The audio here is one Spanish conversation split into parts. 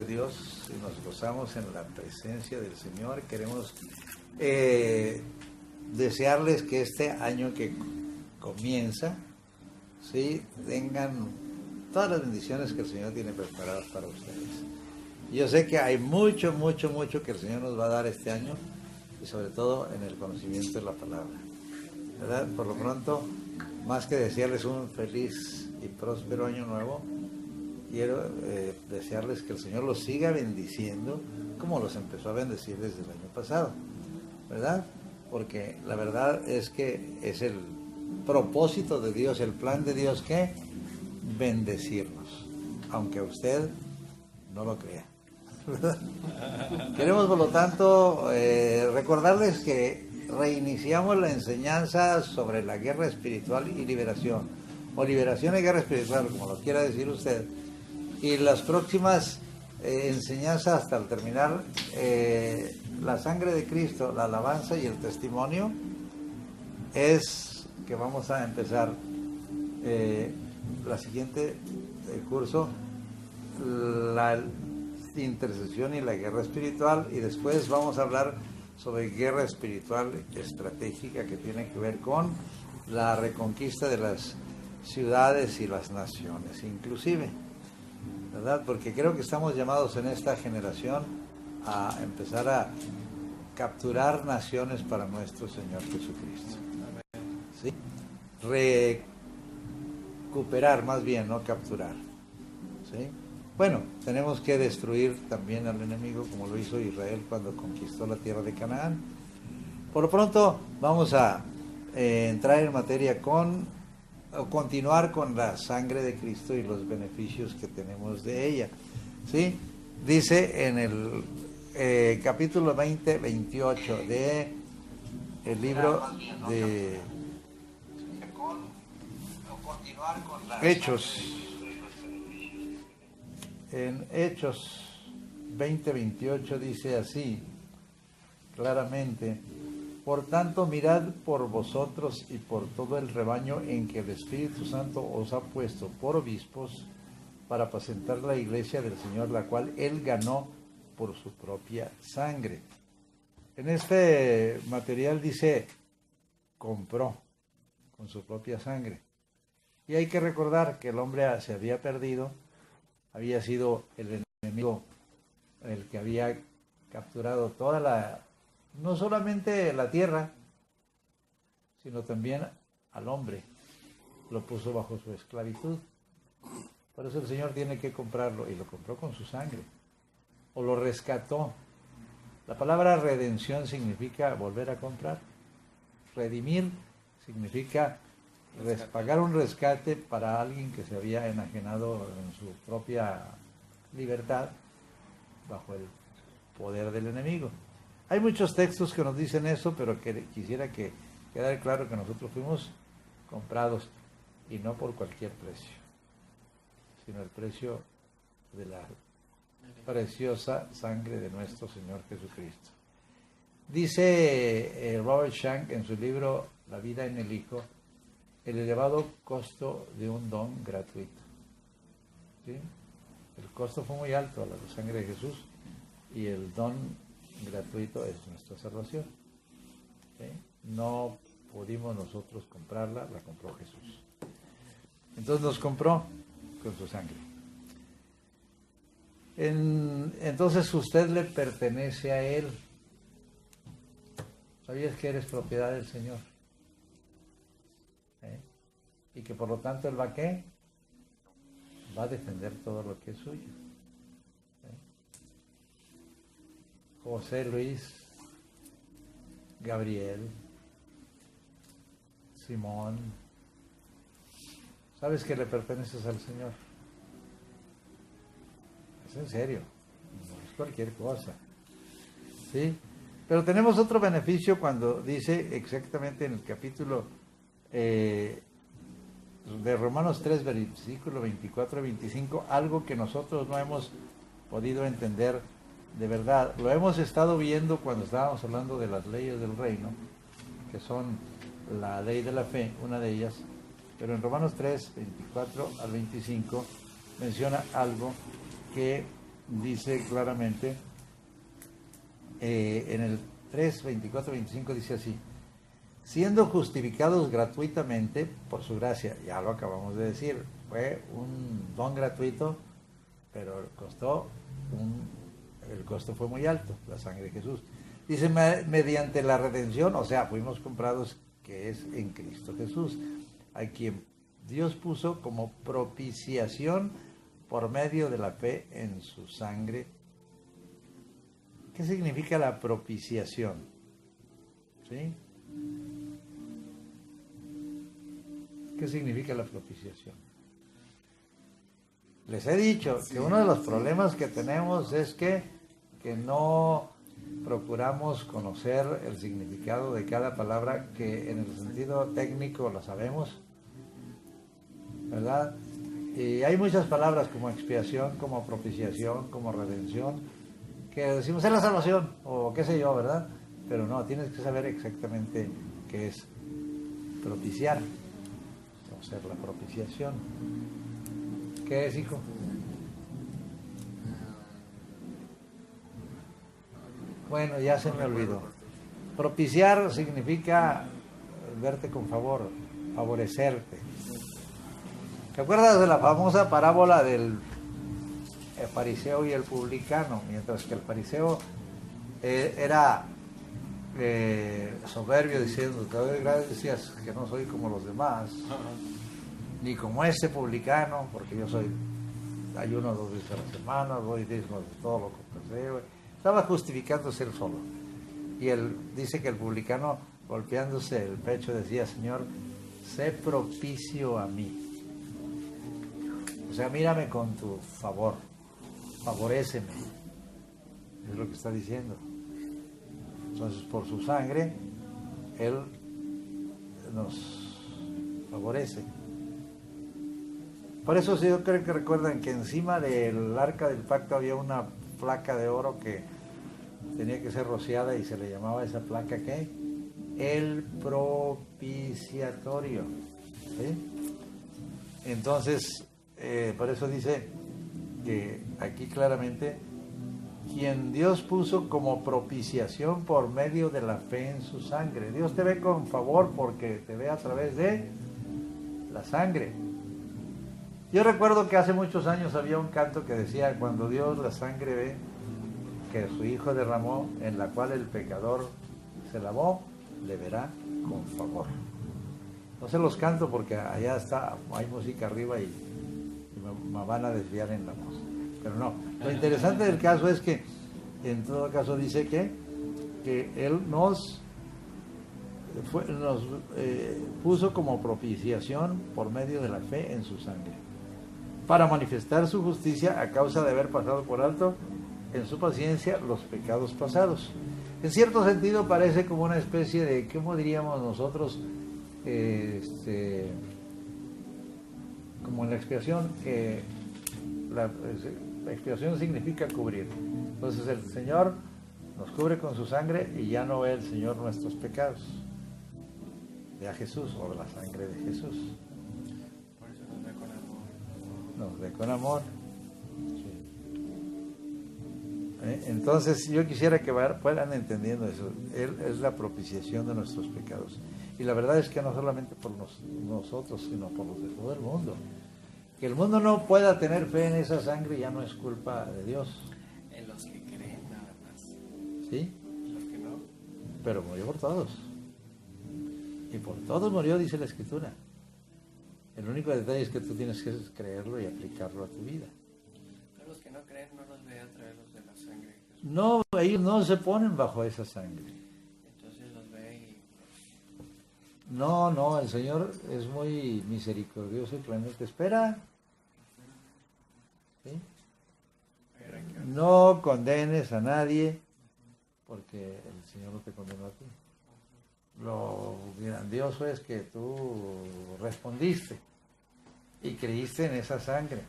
Dios y nos gozamos en la presencia del Señor. Queremos desearles que este año que comienza, ¿sí?, tengan todas las bendiciones que el Señor tiene preparadas para ustedes. Yo sé que hay mucho que el Señor nos va a dar este año, y sobre todo en el conocimiento de la palabra, ¿verdad? Por lo pronto, más que desearles un feliz y próspero año nuevo, quiero desearles que el Señor los siga bendiciendo como los empezó a bendecir desde el año pasado, ¿verdad? Porque la verdad es que es el propósito de Dios, el plan de Dios, que bendecirnos, aunque usted no lo crea, ¿verdad? Queremos, por lo tanto, recordarles que reiniciamos la enseñanza sobre la guerra espiritual y liberación, o liberación y guerra espiritual, como lo quiera decir usted. Y las próximas enseñanzas hasta el terminar la sangre de Cristo, la alabanza y el testimonio, es que vamos a empezar la siguiente curso, la intercesión y la guerra espiritual, y después vamos a hablar sobre guerra espiritual estratégica, que tiene que ver con la reconquista de las ciudades y las naciones, inclusive, ¿verdad? Porque creo que estamos llamados en esta generación a empezar a capturar naciones para nuestro Señor Jesucristo. ¿Sí? Recuperar, más bien, no capturar. ¿Sí? Bueno, tenemos que destruir también al enemigo, como lo hizo Israel cuando conquistó la tierra de Canaán. Por lo pronto, vamos a entrar en materia continuar con la sangre de Cristo y los beneficios que tenemos de ella. ¿Sí? Dice en el capítulo 28 de el libro de Hechos. En Hechos 28 dice así, claramente: por tanto, mirad por vosotros y por todo el rebaño en que el Espíritu Santo os ha puesto por obispos, para apacentar la iglesia del Señor, la cual Él ganó por su propia sangre. En este material dice, compró con su propia sangre. Y hay que recordar que el hombre se había perdido, había sido el enemigo el que había capturado no solamente la tierra, sino también al hombre. Lo puso bajo su esclavitud. Por eso el Señor tiene que comprarlo, y lo compró con su sangre, o lo rescató. La palabra redención significa volver a comprar. Redimir significa pagar un rescate para alguien que se había enajenado en su propia libertad bajo el poder del enemigo. Hay muchos textos que nos dicen eso, pero quisiera que quedara claro que nosotros fuimos comprados, y no por cualquier precio, sino el precio de la preciosa sangre de nuestro Señor Jesucristo. Dice Robert Shank en su libro La vida en el Hijo, el elevado costo de un don gratuito. ¿Sí? El costo fue muy alto a la sangre de Jesús, y el don gratuito es nuestra salvación. ¿Sí? No pudimos nosotros comprarla, la compró Jesús. Entonces nos compró con su sangre. Entonces usted le pertenece a Él. ¿Sabías que eres propiedad del Señor? Y que por lo tanto Él va a defender todo lo que es suyo. José Luis, Gabriel, Simón, ¿sabes que le perteneces al Señor? Es en serio, no es cualquier cosa. ¿Sí? Pero tenemos otro beneficio cuando dice exactamente en el capítulo de Romanos 3, versículo 24 y 25, algo que nosotros no hemos podido entender de verdad. Lo hemos estado viendo cuando estábamos hablando de las leyes del reino, que son la ley de la fe, una de ellas, pero en Romanos 3, 24 al 25 menciona algo que dice claramente, en el 3, 24, 25 dice así: siendo justificados gratuitamente por su gracia. Ya lo acabamos de decir, fue un don gratuito, pero el costo fue muy alto, la sangre de Jesús. Dice, mediante la redención, o sea, fuimos comprados, que es en Cristo Jesús, a quien Dios puso como propiciación por medio de la fe en su sangre. ¿Qué significa la propiciación? ¿Sí? ¿Qué significa la propiciación? Les he dicho que uno de los problemas que tenemos es que no procuramos conocer el significado de cada palabra, que en el sentido técnico lo sabemos, ¿verdad? Y hay muchas palabras como expiación, como propiciación, como redención, que decimos es la salvación, o qué sé yo, ¿verdad? Pero no, tienes que saber exactamente qué es propiciar, o sea, la propiciación. ¿Qué es, hijo? Bueno, ya se me olvidó. Propiciar significa verte con favor, favorecerte. ¿Te acuerdas de la famosa parábola del fariseo y el publicano? Mientras que el fariseo era soberbio, diciendo, te doy gracias que no soy como los demás, ni como este publicano, porque yo soy ayuno 2 veces a la semana, doy diezmos de todo lo que poseo. Estaba justificándose él solo. Y él dice que el publicano, golpeándose el pecho, decía, Señor, sé propicio a mí. O sea, mírame con tu favor, favoréceme. Es lo que está diciendo. Entonces, por su sangre, Él nos favorece. Por eso sí, yo creo que recuerdan que encima del arca del pacto había una placa de oro que tenía que ser rociada y se le llamaba esa placa, ¿qué? El propiciatorio. ¿Sí? Entonces, por eso dice que aquí claramente, quien Dios puso como propiciación por medio de la fe en su sangre. Dios te ve con favor porque te ve a través de la sangre. Yo recuerdo que hace muchos años había un canto que decía, cuando Dios la sangre ve que su Hijo derramó, en la cual el pecador se lavó, le verá con favor. No se los canto porque allá está, hay música arriba y me van a desviar en la voz. Pero no, lo interesante del caso es que en todo caso dice que Él nos puso como propiciación por medio de la fe en su sangre, para manifestar su justicia a causa de haber pasado por alto en su paciencia los pecados pasados. En cierto sentido parece como una especie de, ¿cómo diríamos nosotros? Como en la expiación, que la expiación significa cubrir. Entonces el Señor nos cubre con su sangre y ya no ve el Señor nuestros pecados. Ve a Jesús, o la sangre de Jesús. Por eso nos ve con amor. Nos ve con amor. Sí. Entonces yo quisiera que fueran entendiendo eso. Él es la propiciación de nuestros pecados. Y la verdad es que no solamente por nosotros, sino por los de todo el mundo. Que el mundo no pueda tener fe en esa sangre ya no es culpa de Dios. En los que creen nada más. ¿Sí? Los que no. Pero murió por todos. Y por todos murió, dice la Escritura. El único detalle es que tú tienes que creerlo y aplicarlo a tu vida. Pero los que no creen no los ve a través de la sangre de Jesús. No, ellos no se ponen bajo esa sangre. Entonces los ve y No, el Señor es muy misericordioso y clemente. Espera. ¿Sí? No condenes a nadie, porque el Señor no te condenó a ti. Lo grandioso es que tú respondiste y creíste en esa sangre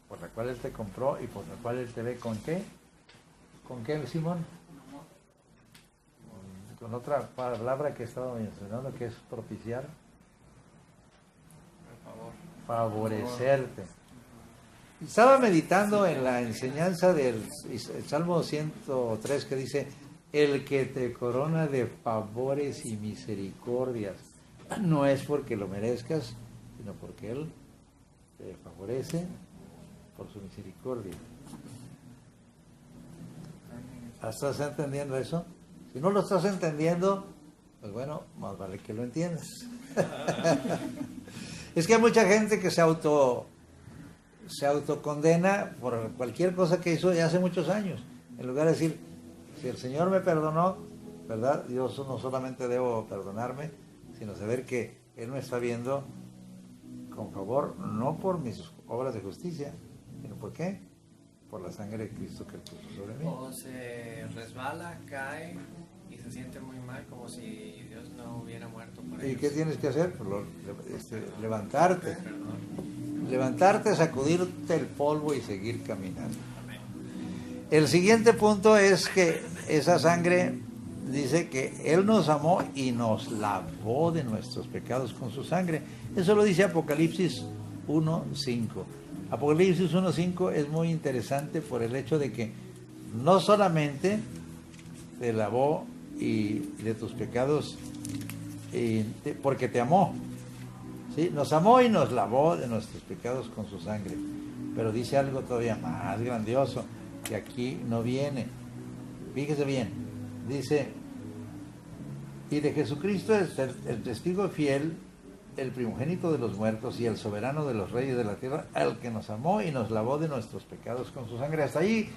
por la cual Él te compró y por la cual Él te ve con ¿qué? ¿Con qué, Simón? Con otra palabra que he estado mencionando, que es propiciar. por favor. Favorecerte. Estaba meditando en la enseñanza del Salmo 103 que dice, el que te corona de favores y misericordias. No es porque lo merezcas, sino porque Él te favorece por su misericordia. ¿Estás entendiendo eso? Si no lo estás entendiendo, pues bueno, más vale que lo entiendas. Es que hay mucha gente que se autocondena por cualquier cosa que hizo ya hace muchos años. En lugar de decir, si el Señor me perdonó, ¿verdad? Yo no solamente debo perdonarme, sino saber que Él me está viendo con favor, no por mis obras de justicia, sino ¿por qué? Por la sangre de Cristo que puso sobre mí. O se resbala, cae y se siente muy mal, como si Dios no hubiera muerto por ellos. ¿Y qué tienes que hacer? Pues levantarte. Perdón. Levantarte, sacudirte el polvo y seguir caminando. Amén. El siguiente punto es que esa sangre dice que Él nos amó y nos lavó de nuestros pecados con su sangre. Eso lo dice Apocalipsis 1:5. Apocalipsis 1:5 es muy interesante por el hecho de que no solamente te lavó y de tus pecados porque te amó, ¿sí? Nos amó y nos lavó de nuestros pecados con su sangre. Pero dice algo todavía más grandioso que aquí no viene. Fíjese bien, dice, y de Jesucristo es el testigo fiel, el primogénito de los muertos y el soberano de los reyes de la tierra, al que nos amó y nos lavó de nuestros pecados con su sangre. Hasta ahí,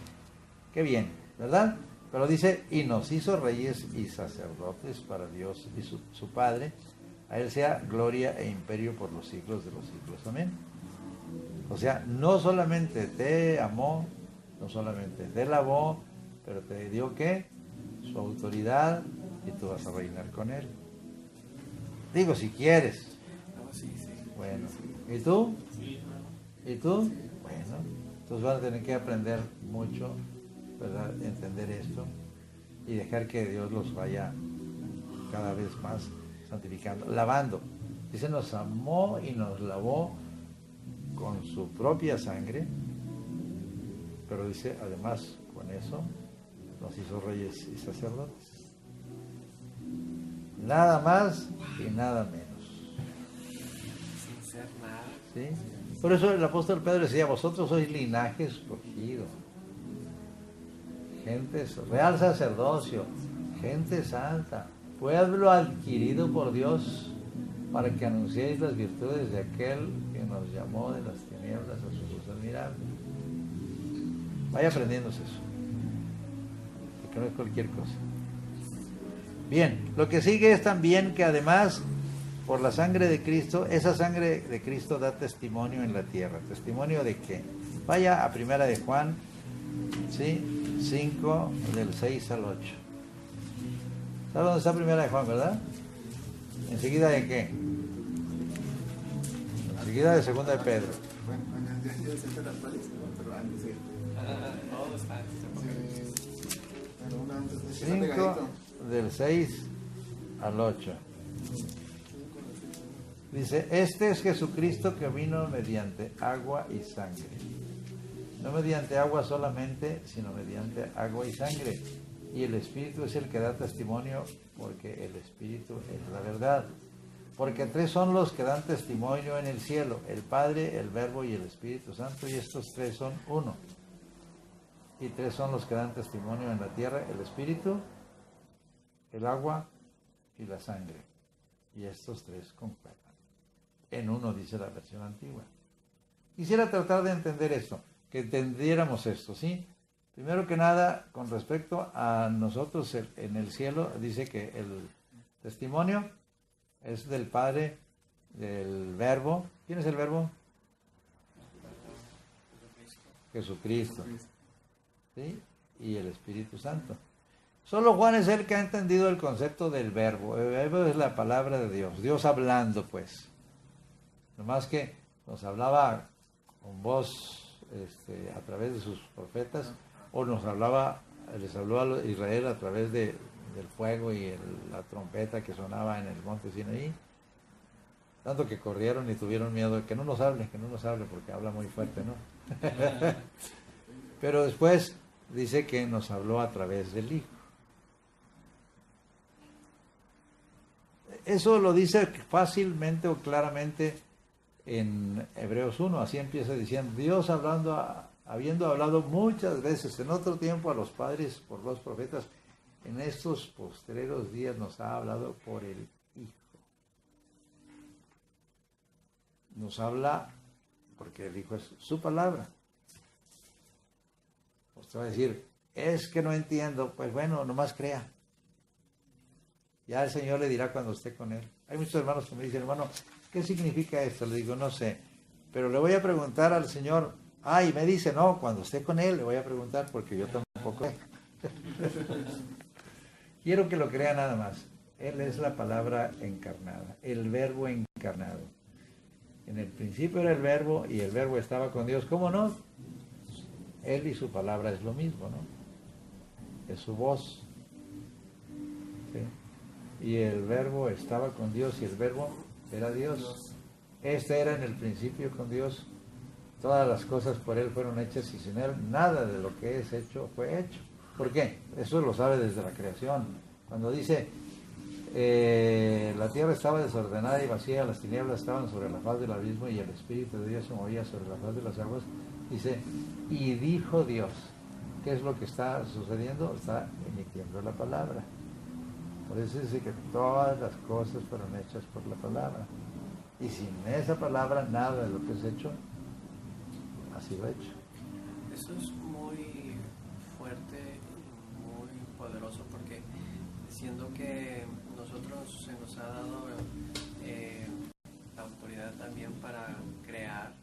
qué bien, ¿verdad? Pero dice, y nos hizo reyes y sacerdotes para Dios y su Padre. A Él sea gloria e imperio por los siglos de los siglos. Amén. O sea, no solamente te amó, no solamente te lavó, pero te dio ¿qué? Su autoridad y tú vas a reinar con Él. Digo, si quieres. No, sí. Bueno, ¿y tú? ¿Y tú? Bueno, entonces van a tener que aprender mucho, ¿verdad? Entender esto y dejar que Dios los vaya cada vez más santificando, lavando. Dice, nos amó y nos lavó con su propia sangre, pero dice, además, con eso, nos hizo reyes y sacerdotes. Nada más y nada menos. Sin ser nada. ¿Sí? Por eso el apóstol Pedro decía, vosotros sois linaje escogido, gente, real sacerdocio, gente santa, pueblo adquirido por Dios, para que anunciéis las virtudes de aquel que nos llamó de las tinieblas a su luz admirable. Vaya aprendiéndose eso, porque no es cualquier cosa. Bien, lo que sigue es también que además, por la sangre de Cristo, esa sangre de Cristo da testimonio en la tierra. ¿Testimonio de qué? Vaya a Primera de Juan, ¿sí? 5, del 6 al 8. ¿Sabes dónde está Primera de Juan, verdad? ¿Enseguida de qué? Enseguida de Segunda de Pedro. Bueno, ya se la actualiza, ¿no? Pero antes sí. Todo está antes de Apocalipsis. Pero una antes de 5, del 6 al 8. Dice, este es Jesucristo que vino mediante agua y sangre. No mediante agua solamente, sino mediante agua y sangre. Y el Espíritu es el que da testimonio, porque el Espíritu es la verdad. Porque tres son los que dan testimonio en el cielo, el Padre, el Verbo y el Espíritu Santo, y estos tres son uno. Y tres son los que dan testimonio en la tierra, el Espíritu, el agua y la sangre. Y estos tres concuerdan. En uno, dice la versión antigua. Quisiera tratar de entender esto, que entendiéramos esto, ¿sí? Primero que nada, con respecto a nosotros en el cielo, dice que el testimonio es del Padre, del Verbo. ¿Quién es el Verbo? Jesucristo. ¿Sí? Y el Espíritu Santo. Solo Juan es el que ha entendido el concepto del verbo. El verbo es la palabra de Dios, Dios hablando, pues. Nomás que nos hablaba con voz a través de sus profetas, o les habló a Israel a través del fuego y la trompeta que sonaba en el monte Sinaí. Tanto que corrieron y tuvieron miedo de que no nos hable, porque habla muy fuerte, ¿no? Pero después dice que nos habló a través del Hijo. Eso lo dice fácilmente o claramente en Hebreos 1, así empieza diciendo, Dios habiendo hablado muchas veces en otro tiempo a los padres por los profetas, en estos postreros días nos ha hablado por el Hijo. Nos habla porque el Hijo es su palabra. Usted va a decir, es que no entiendo, pues bueno, nomás crea. Ya el Señor le dirá cuando esté con él. Hay muchos hermanos que me dicen, hermano, ¿qué significa esto? Le digo, no sé, pero le voy a preguntar al Señor. Y me dice, no, cuando esté con él le voy a preguntar porque yo tampoco sé. Quiero que lo crea nada más. Él es la palabra encarnada, el verbo encarnado. En el principio era el verbo y el verbo estaba con Dios. ¿Cómo no? Él y su palabra es lo mismo, ¿no? Es su voz. ¿Sí? Y el verbo estaba con Dios y el verbo era Dios. Este era en el principio con Dios. Todas las cosas por Él fueron hechas y sin Él nada de lo que es hecho fue hecho. ¿Por qué? Eso lo sabe desde la creación. Cuando dice, la tierra estaba desordenada y vacía, las tinieblas estaban sobre la faz del abismo y el Espíritu de Dios se movía sobre la faz de las aguas, dice, y dijo Dios. ¿Qué es lo que está sucediendo? Está emitiendo la palabra. Por eso dice que todas las cosas fueron hechas por la palabra. Y sin esa palabra, nada de lo que es hecho ha sido hecho. Eso es muy fuerte y muy poderoso porque siendo que nosotros se nos ha dado la autoridad también para crear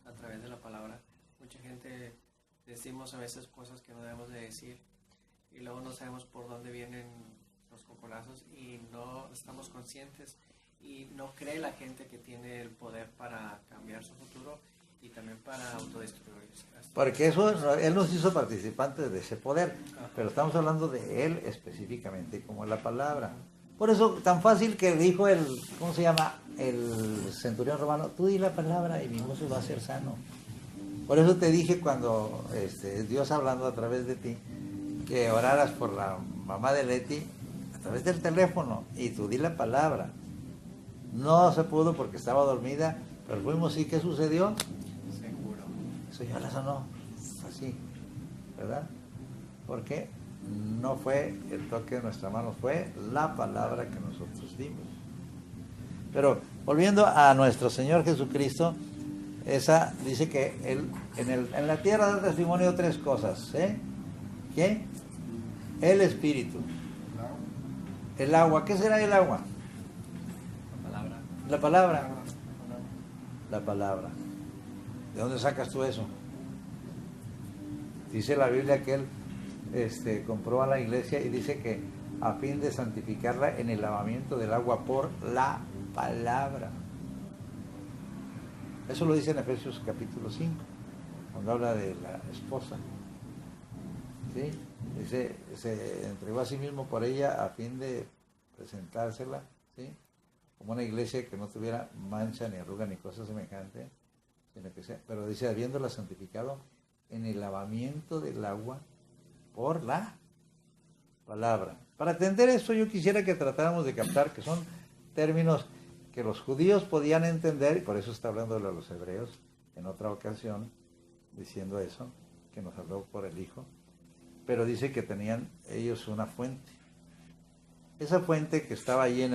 a través de la palabra, mucha gente decimos a veces cosas que no debemos de decir y luego no sabemos por dónde vienen los cocolazos y no estamos conscientes y no cree la gente que tiene el poder para cambiar su futuro y también para autodestruirse. Porque eso, Él nos hizo participantes de ese poder, pero estamos hablando de Él específicamente, como la palabra. Por eso, tan fácil que dijo ¿cómo se llama? El centurión romano, tú di la palabra y mi mozo va a ser sano. Por eso te dije cuando Dios hablando a través de ti, que oraras por la mamá de Leti a través del teléfono y tú di la palabra. No se pudo porque estaba dormida, pero fuimos y ¿qué sucedió? Seguro. El Señor la sanó, así, ¿verdad? Porque no fue el toque de nuestra mano, fue la palabra que nosotros dimos. Pero volviendo a nuestro Señor Jesucristo, esa dice que Él en la tierra da testimonio de tres cosas, ¿eh? ¿Qué? El Espíritu, el agua. ¿Qué será el agua? La palabra. La palabra. ¿De dónde sacas tú eso? Dice la Biblia que Él compró a la iglesia y dice que a fin de santificarla en el lavamiento del agua por la palabra. Eso lo dice en Efesios capítulo 5, cuando habla de la esposa. ¿Sí? Dice, se entregó a sí mismo por ella a fin de presentársela, ¿sí? Como una iglesia que no tuviera mancha, ni arruga, ni cosa semejante, sino que sea, pero dice, habiéndola santificado en el lavamiento del agua por la palabra. Para entender esto, yo quisiera que tratáramos de captar que son términos que los judíos podían entender, y por eso está hablando de los hebreos en otra ocasión, diciendo eso, que nos habló por el Hijo, pero dice que tenían ellos una fuente. Esa fuente que estaba ahí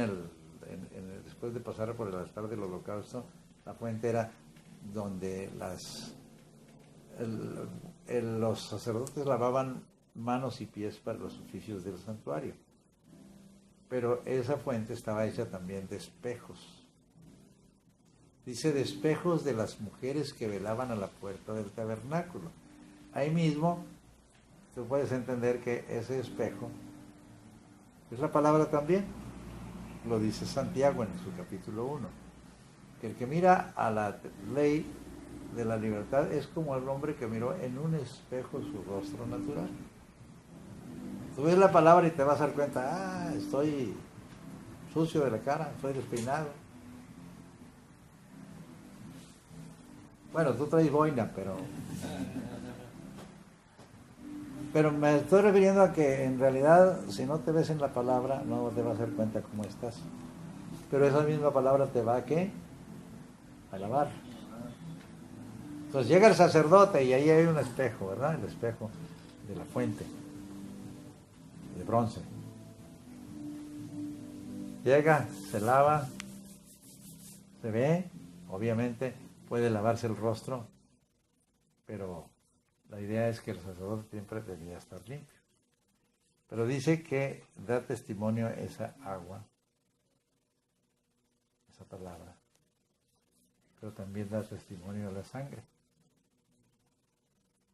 después de pasar por el altar del holocausto, la fuente era donde los sacerdotes lavaban manos y pies para los oficios del santuario. Pero esa fuente estaba hecha también de espejos. Dice de espejos de las mujeres que velaban a la puerta del tabernáculo. Ahí mismo tú puedes entender que ese espejo es la palabra también. Lo dice Santiago en su capítulo 1. Que el que mira a la ley de la libertad es como el hombre que miró en un espejo su rostro natural. Tú ves la palabra y te vas a dar cuenta, estoy sucio de la cara, estoy despeinado. Bueno, tú traes boina, pero me estoy refiriendo a que en realidad, si no te ves en la palabra, no te vas a dar cuenta cómo estás. Pero esa misma palabra te va a ¿qué? A lavar. Entonces llega el sacerdote y ahí hay un espejo, ¿verdad? El espejo de la fuente de bronce. Llega, se lava, se ve, obviamente puede lavarse el rostro, pero la idea es que el sacerdote siempre debería estar limpio. Pero dice que da testimonio esa agua, esa palabra, pero también da testimonio la sangre.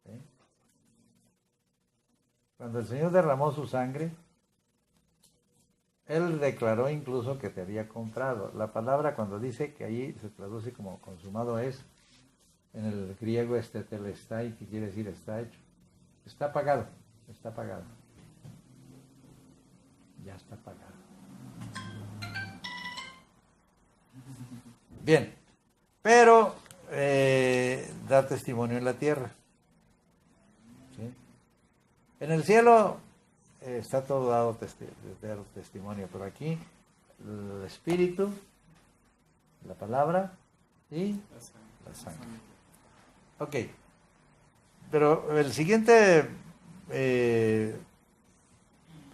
¿Sí? Cuando el Señor derramó su sangre, Él declaró incluso que te había comprado. La palabra cuando dice que allí se traduce como consumado es, en el griego telestai, que quiere decir está hecho. Está pagado, está pagado. Ya está pagado. Bien, pero da testimonio en la tierra. ¿Sí? En el cielo está todo dado testimonio, pero aquí el espíritu, la palabra y la sangre. Ok, pero el siguiente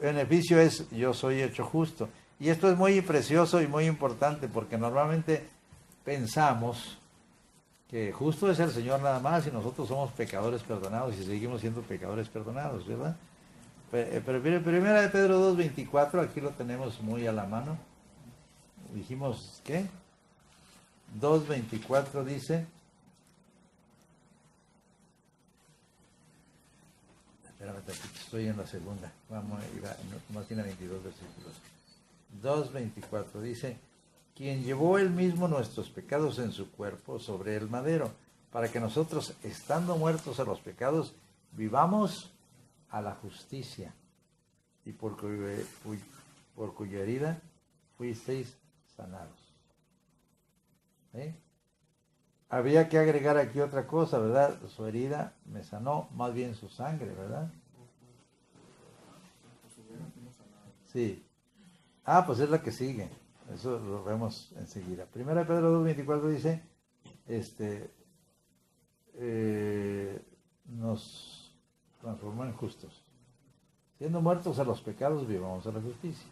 beneficio es yo soy hecho justo. Y esto es muy precioso y muy importante porque normalmente pensamos que justo es el Señor nada más y nosotros somos pecadores perdonados y seguimos siendo pecadores perdonados, ¿verdad? Pero mire, primera de Pedro 2:24, aquí lo tenemos muy a la mano. Dijimos, ¿qué? 2:24 dice, espérame, estoy en la segunda, vamos a ir a, no tiene 22 versículos. 2:24 dice, quien llevó él mismo nuestros pecados en su cuerpo sobre el madero, para que nosotros, estando muertos a los pecados, vivamos a la justicia, y por cuya herida fuisteis sanados. ¿Sí? Había que agregar aquí otra cosa, ¿verdad? Su herida me sanó, más bien su sangre, ¿verdad? Sí. Ah, pues es la que sigue. Eso lo vemos enseguida. Primera Pedro 2:24 dice, nos transformó en justos. Siendo muertos a los pecados, vivamos a la justicia.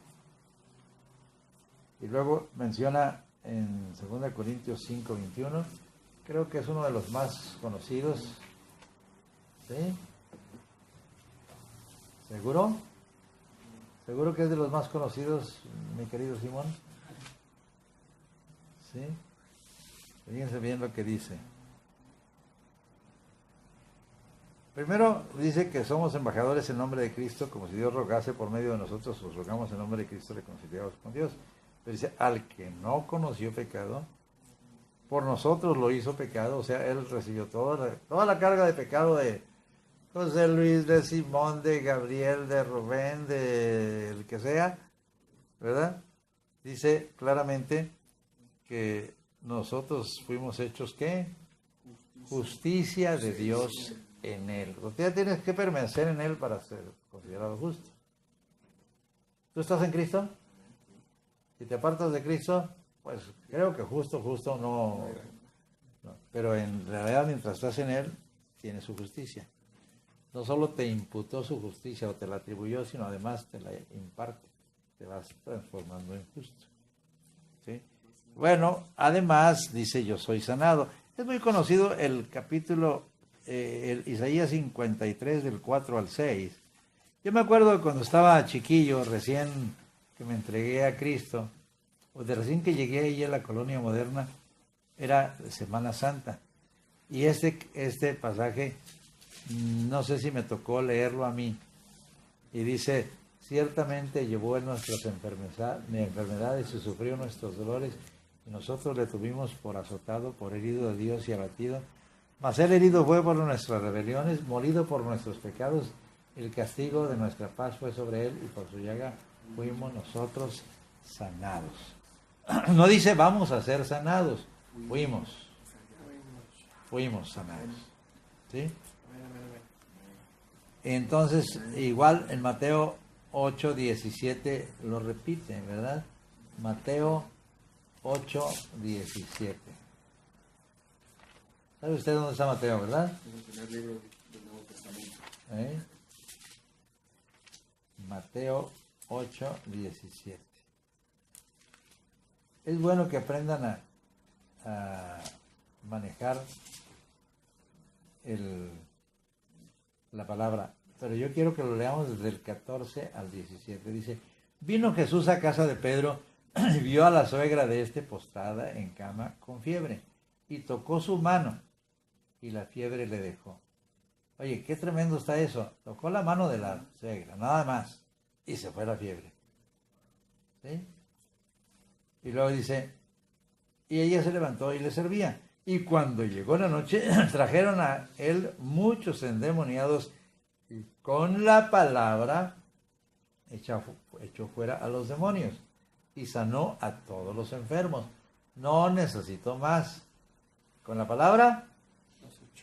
Y luego menciona en 2 Corintios 5:21, creo que es uno de los más conocidos. ¿Sí? ¿Seguro? ¿Seguro que es de los más conocidos, mi querido Simón? ¿Sí? Fíjense bien lo que dice. Primero dice que somos embajadores en nombre de Cristo, como si Dios rogase por medio de nosotros, os rogamos en nombre de Cristo reconciliados con Dios. Pero dice, al que no conoció pecado, por nosotros lo hizo pecado, o sea, Él recibió toda la carga de pecado de José Luis, de Simón, de Gabriel, de Rubén, de el que sea, ¿verdad? Dice claramente que nosotros fuimos hechos, ¿qué? Justicia de Dios en Él. Usted tienes que permanecer en Él para ser considerado justo. ¿Tú estás en Cristo? Si te apartas de Cristo, pues creo que justo no. Pero en realidad mientras estás en Él, tienes su justicia. No solo te imputó su justicia o te la atribuyó, sino además te la imparte. Te vas transformando en justo. ¿Sí? Bueno, además dice yo soy sanado. Es muy conocido el capítulo, el Isaías 53 del 4 al 6. Yo me acuerdo cuando estaba chiquillo, recién que me entregué a Cristo, o de recién que llegué ahí a la colonia moderna, era Semana Santa. Y este pasaje, no sé si me tocó leerlo a mí, y dice, ciertamente llevó en nuestras enfermedades y sufrió nuestros dolores, y nosotros le tuvimos por azotado, por herido de Dios y abatido. Mas él herido fue por nuestras rebeliones, molido por nuestros pecados, el castigo de nuestra paz fue sobre él, y por su llaga fuimos nosotros sanados. No dice vamos a ser sanados, fuimos fuimos sanados. ¿Sí? Amén, amén, amén. Entonces, igual en Mateo 8:17 lo repite, ¿verdad? Mateo 8:17. ¿Sabe usted dónde está Mateo, verdad? En el primer libro del Nuevo Testamento. ¿Eh? Mateo 8:17. Es bueno que aprendan a manejar la palabra, pero yo quiero que lo leamos desde el 14 al 17. Dice, vino Jesús a casa de Pedro y vio a la suegra de este postrada en cama con fiebre, y tocó su mano, y la fiebre le dejó. Oye, qué tremendo está eso. Tocó la mano de la suegra, nada más, y se fue la fiebre. ¿Sí? Y luego dice, y ella se levantó y le servía. Y cuando llegó la noche, trajeron a él muchos endemoniados, y con la palabra echó fuera a los demonios, y sanó a todos los enfermos. No necesitó más. Con la palabra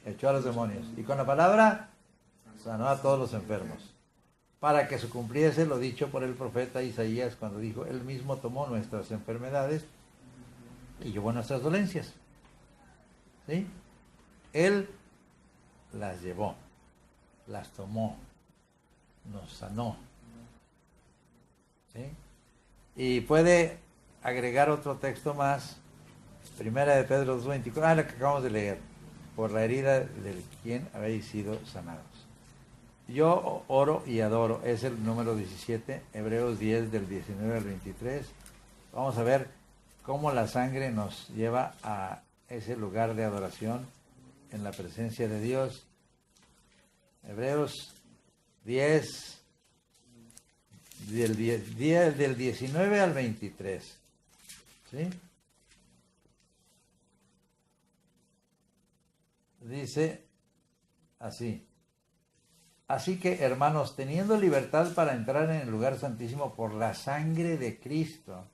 echó a los demonios, y con la palabra sanó a todos los enfermos, para que se cumpliese lo dicho por el profeta Isaías cuando dijo, él mismo tomó nuestras enfermedades y llevó nuestras dolencias. ¿Sí? Él las llevó, las tomó, nos sanó. ¿Sí? Y puede agregar otro texto más, Primera de Pedro 2:24, la que acabamos de leer, por la herida del quien habéis sido sanados. Yo oro y adoro, es el número 17, Hebreos 10 del 19 al 23. Vamos a ver cómo la sangre nos lleva a ese lugar de adoración en la presencia de Dios. Hebreos 10, del 19 al 23. ¿Sí? Dice así. Así que, hermanos, teniendo libertad para entrar en el lugar santísimo por la sangre de Cristo,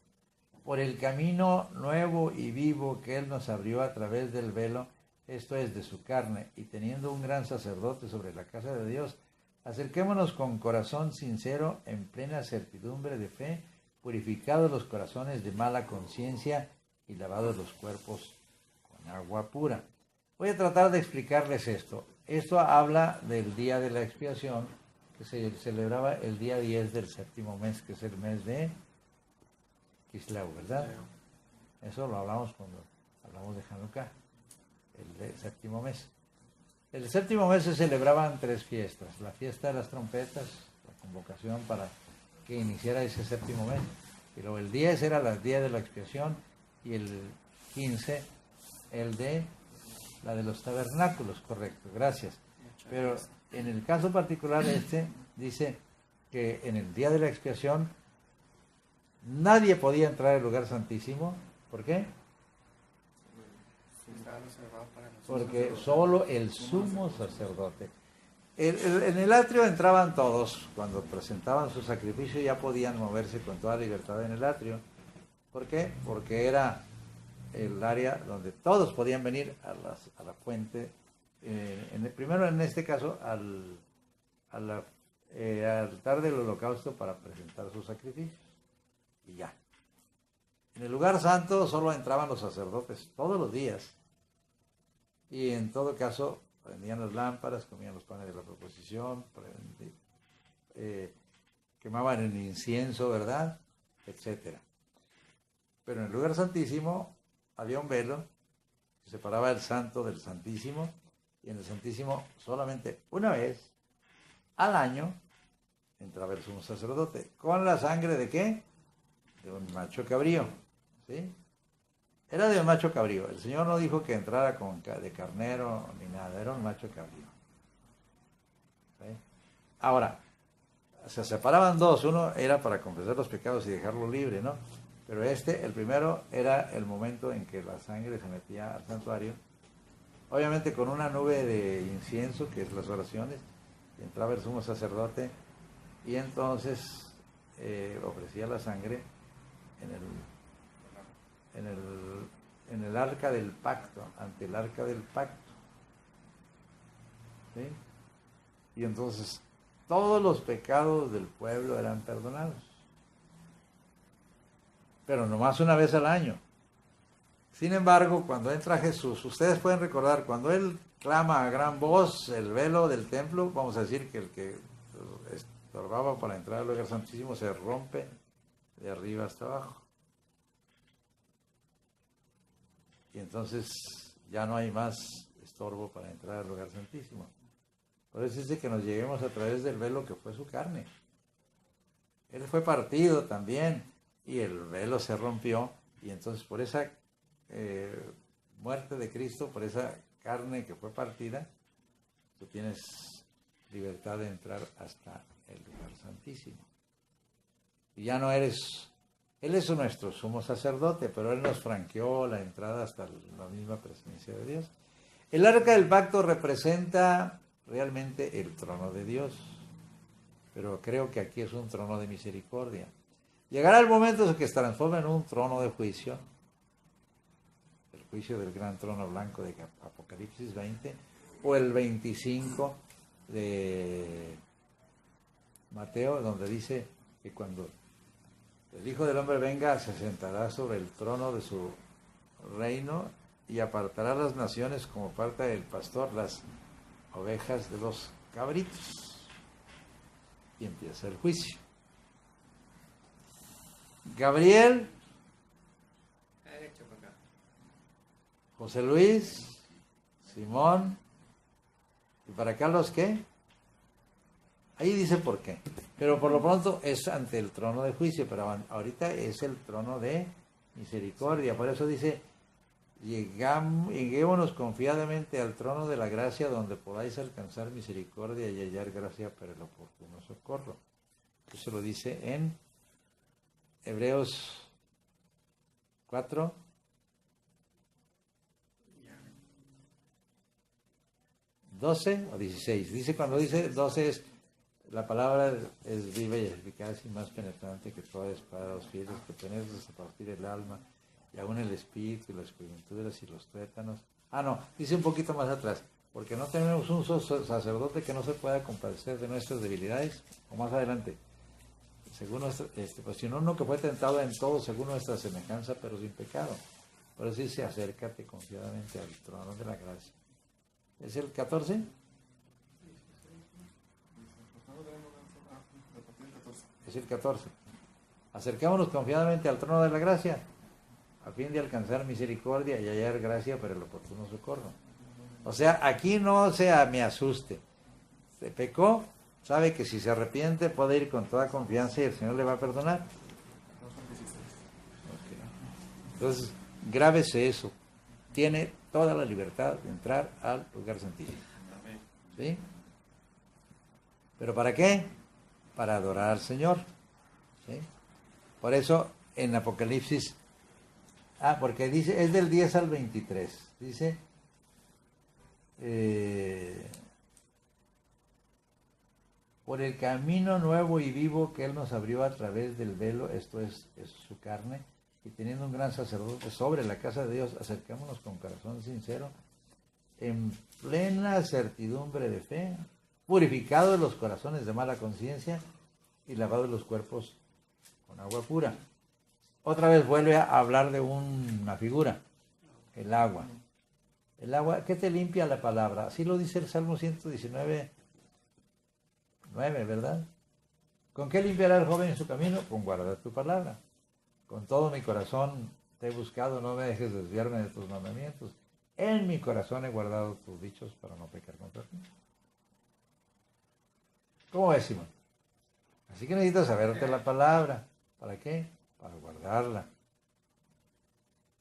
por el camino nuevo y vivo que Él nos abrió a través del velo, esto es, de su carne, y teniendo un gran sacerdote sobre la casa de Dios, acerquémonos con corazón sincero, en plena certidumbre de fe, purificados los corazones de mala conciencia y lavados los cuerpos con agua pura. Voy a tratar de explicarles esto. Esto habla del día de la expiación, que se celebraba el día 10 del séptimo mes, que es el mes de Kislev, ¿verdad? Eso lo hablamos cuando hablamos de Hanukkah, el séptimo mes. El séptimo mes se celebraban 3 fiestas. La fiesta de las trompetas, la convocación para que iniciara ese séptimo mes. Y luego el 10 era el día de la expiación, y el 15 el de la de los tabernáculos, correcto, gracias. Pero en el caso particular dice que en el día de la expiación nadie podía entrar al lugar santísimo. ¿Por qué? Porque solo el sumo sacerdote. En el atrio entraban todos, cuando presentaban su sacrificio ya podían moverse con toda libertad en el atrio. ¿Por qué? Porque era el área donde todos podían venir a la fuente, primero en este caso al altar del holocausto para presentar sus sacrificios, y ya. En el lugar santo solo entraban los sacerdotes todos los días, y en todo caso prendían las lámparas, comían los panes de la proposición, quemaban el incienso, ¿verdad? Etcétera. Pero en el lugar santísimo había un velo que separaba el santo del santísimo, y en el santísimo solamente una vez al año entraba el sumo sacerdote. ¿Con la sangre de qué? De un macho cabrío. ¿Sí? Era de un macho cabrío. El Señor no dijo que entrara de carnero ni nada, era un macho cabrío. ¿Sí? Ahora, se separaban dos. Uno era para confesar los pecados y dejarlo libre, ¿no? Pero el primero, era el momento en que la sangre se metía al santuario, obviamente con una nube de incienso, que es las oraciones, y entraba el sumo sacerdote, y entonces ofrecía la sangre en el arca del pacto, ante el arca del pacto. ¿sí? Y entonces todos los pecados del pueblo eran perdonados. Pero nomás una vez al año. Sin embargo, cuando entra Jesús, ustedes pueden recordar, cuando Él clama a gran voz, el velo del templo, vamos a decir que el que estorbaba para entrar al lugar santísimo se rompe de arriba hasta abajo. Y entonces ya no hay más estorbo para entrar al lugar santísimo. Por eso dice que nos lleguemos a través del velo que fue su carne. Él fue partido también y el velo se rompió, y entonces por esa muerte de Cristo, por esa carne que fue partida, tú tienes libertad de entrar hasta el lugar santísimo. Y ya no eres, Él es nuestro sumo sacerdote, pero Él nos franqueó la entrada hasta la misma presencia de Dios. El arca del pacto representa realmente el trono de Dios, pero creo que aquí es un trono de misericordia. Llegará el momento en que se transforma en un trono de juicio, el juicio del gran trono blanco de Apocalipsis 20, o el 25 de Mateo, donde dice que cuando el Hijo del Hombre venga, se sentará sobre el trono de su reino y apartará las naciones como aparta el pastor las ovejas de los cabritos. Y empieza el juicio. Gabriel, José Luis, Simón, ¿y para acá los qué? Ahí dice por qué. Pero por lo pronto es ante el trono de juicio, pero ahorita es el trono de misericordia. Por eso dice, lleguémonos confiadamente al trono de la gracia, donde podáis alcanzar misericordia y hallar gracia para el oportuno socorro. Eso lo dice en Hebreos 4. ¿12 o 16? Dice, cuando dice 12 es, la palabra es viva y eficaz y más penetrante que toda espada de los fieles, que penetra hasta partir el alma y aún el espíritu y las coyunturas y los tuétanos. No, dice un poquito más atrás, porque no tenemos un sacerdote que no se pueda compadecer de nuestras debilidades, o más adelante, según pues sino uno que fue tentado en todo según nuestra semejanza, pero sin pecado. Por eso dice, acércate confiadamente al trono de la gracia. ¿Es el 14? Es el 14. Acercémonos confiadamente al trono de la gracia, a fin de alcanzar misericordia y hallar gracia para el oportuno socorro. O sea, aquí no me asuste. Se pecó, sabe que si se arrepiente puede ir con toda confianza y el Señor le va a perdonar. Okay. Entonces, grábese eso. Tiene toda la libertad de entrar al lugar santísimo. ¿Sí? ¿Pero para qué? Para adorar al Señor. ¿Sí? Por eso en Apocalipsis, porque dice, es del 10 al 23. Dice, por el camino nuevo y vivo que Él nos abrió a través del velo, esto es su carne, y teniendo un gran sacerdote sobre la casa de Dios, acercémonos con corazón sincero, en plena certidumbre de fe, purificados los corazones de mala conciencia y lavados los cuerpos con agua pura. Otra vez vuelve a hablar de una figura, el agua. El agua, ¿qué te limpia la palabra? Así lo dice el Salmo 119, 9, ¿verdad? ¿Con qué limpiará el joven en su camino? Con guardar tu palabra. Con todo mi corazón te he buscado, no me dejes desviarme de tus mandamientos. En mi corazón he guardado tus dichos para no pecar contra ti. ¿Cómo ves, Simón? Así que necesitas saberte la palabra. ¿Para qué? Para guardarla.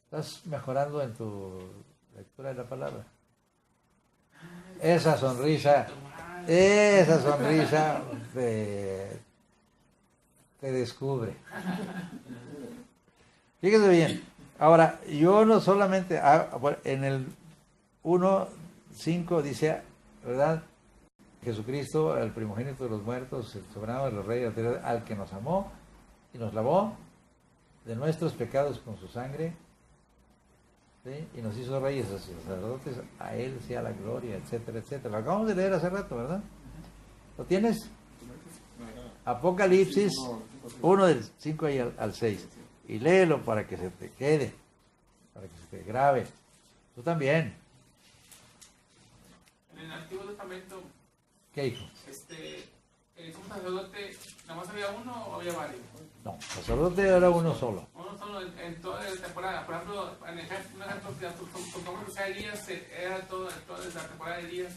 ¿Estás mejorando en tu lectura de la palabra? Esa sonrisa te descubre. Fíjese bien. Ahora, yo no solamente, en el 1:5 dice, ¿verdad? Jesucristo, el primogénito de los muertos, el soberano de los reyes, al que nos amó y nos lavó de nuestros pecados con su sangre, ¿sí? Y nos hizo reyes y sacerdotes, a Él sea la gloria, etcétera, etcétera. Lo acabamos de leer hace rato, ¿verdad? ¿Lo tienes? Apocalipsis 1 del 5 al 6. Y léelo para que se te quede, para que se te grabe. Tú también. En el Antiguo Testamento, ¿Qué hijo? ¿el sumo sacerdote nada más había uno o había varios? No, sacerdote era uno solo. Uno solo en toda la temporada. Por ejemplo, un ejemplo que sea Elías, era toda la temporada de Elías.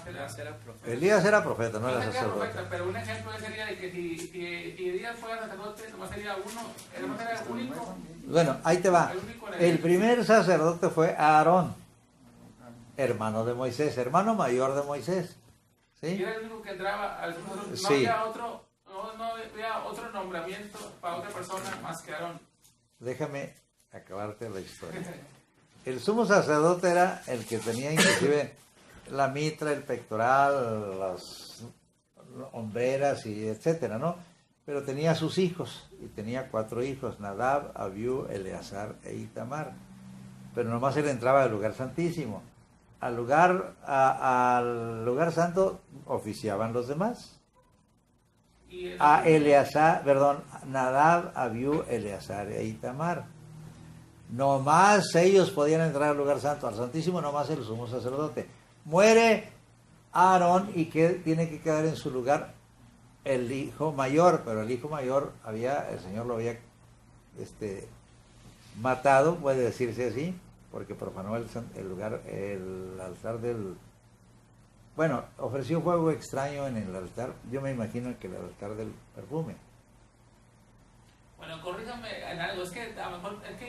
Era profeta. Elías era profeta, no era Era sacerdote. profeta, pero un ejemplo sería de que si Elías fuera sacerdote, nomás sería uno, nomás era el único. Bueno, ahí te va. El primer sacerdote fue Aarón, hermano de Moisés, hermano mayor de Moisés. Y ¿Sí? era el único que entraba al sumo sacerdote. No Sí. había otro nombramiento para otra persona más que Aarón. Déjame acabarte la historia. El sumo sacerdote era el que tenía inclusive la mitra, el pectoral, las hombreras y etcétera, ¿no? Pero tenía sus hijos, y tenía 4 hijos, Nadab, Abiú, Eleazar e Itamar. Pero nomás él entraba al lugar santísimo. Al lugar santo oficiaban los demás. A Eleazar, perdón, Nadab, Abiú, Eleazar e Itamar. Nomás ellos podían entrar al lugar santo, al santísimo, nomás el sumo sacerdote. Muere Aarón y tiene que quedar en su lugar el hijo mayor, pero el hijo mayor el Señor lo había matado, puede decirse así, porque profanó el lugar, el altar del... Bueno, ofreció fuego extraño en el altar, yo me imagino que el altar del perfume. Bueno, corríjame en algo, es que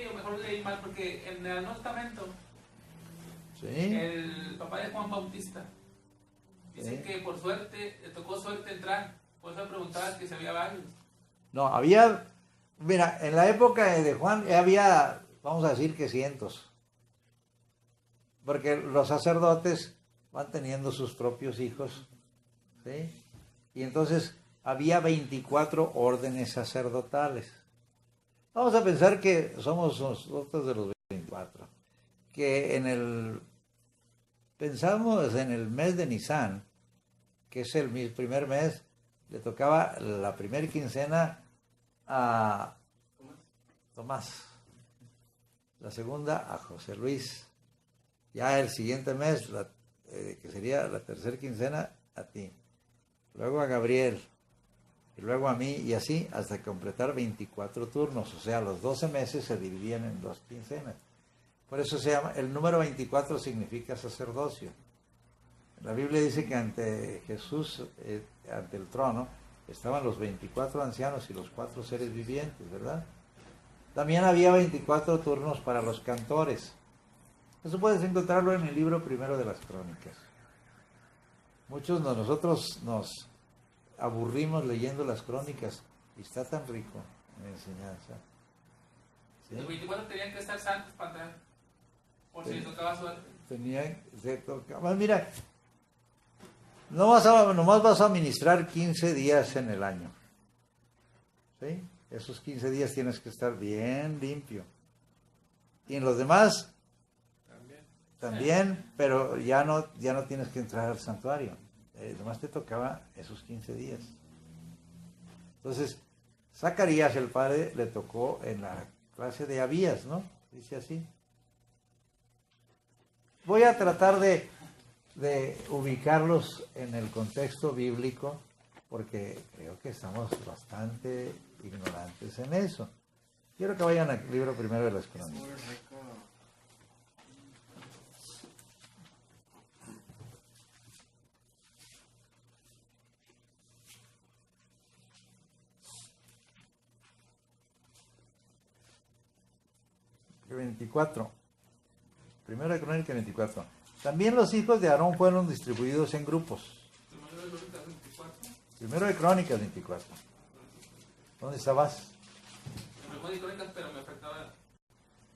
yo mejor leí mal, porque en el Nuevo Testamento, ¿Sí? el papá de Juan Bautista dice ¿Sí? que por suerte, le tocó suerte entrar, por eso preguntaba que si había varios. No, mira, en la época de Juan había, vamos a decir que cientos, porque los sacerdotes van teniendo sus propios hijos, ¿sí? Y entonces había 24 órdenes sacerdotales. Vamos a pensar que somos nosotros de los 24, que pensamos en el mes de Nisan, que es mi primer mes, le tocaba la primera quincena a Tomás, la segunda a José Luis, ya el siguiente mes, que sería la tercera quincena, a ti, luego a Gabriel, y luego a mí, y así hasta completar 24 turnos, o sea, los 12 meses se dividían en 2 quincenas. Por eso se llama, el número 24 significa sacerdocio. La Biblia dice que ante Jesús, ante el trono, estaban los 24 ancianos y los 4 seres vivientes, ¿verdad? También había 24 turnos para los cantores. Eso puedes encontrarlo en el libro primero de las Crónicas. Muchos de nosotros nos aburrimos leyendo las Crónicas y está tan rico en enseñanza. ¿Sí? Los 24 tenían que estar santos para entrar, por si les tocaba suerte. Mira, nomás vas a ministrar 15 días en el año. ¿Sí? Esos 15 días tienes que estar bien limpio. Y en los demás también, pero ya no tienes que entrar al santuario. Nomás te tocaba esos 15 días. Entonces, Zacarías, el padre, le tocó en la clase de Abías, ¿no? Dice así. Voy a tratar de ubicarlos en el contexto bíblico, porque creo que estamos bastante ignorantes en eso. Quiero que vayan al libro primero de las Crónicas. Primero de Crónicas 24. También los hijos de Aarón fueron distribuidos en grupos. Primero de Crónicas 24. ¿Dónde estabas?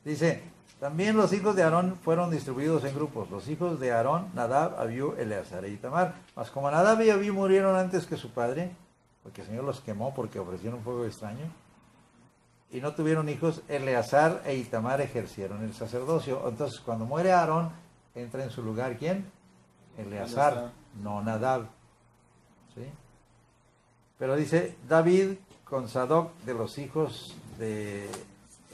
Dice, también los hijos de Aarón fueron distribuidos en grupos. Los hijos de Aarón, Nadab, Abiú, Eleazar e Itamar. Mas como Nadab y Abiú murieron antes que su padre, porque el Señor los quemó porque ofrecieron fuego extraño, y no tuvieron hijos, Eleazar e Itamar ejercieron el sacerdocio. Entonces, cuando muere Aarón, entra en su lugar, ¿quién? Eleazar, no Nadab. ¿Sí? Pero dice, David con Sadoc de los hijos de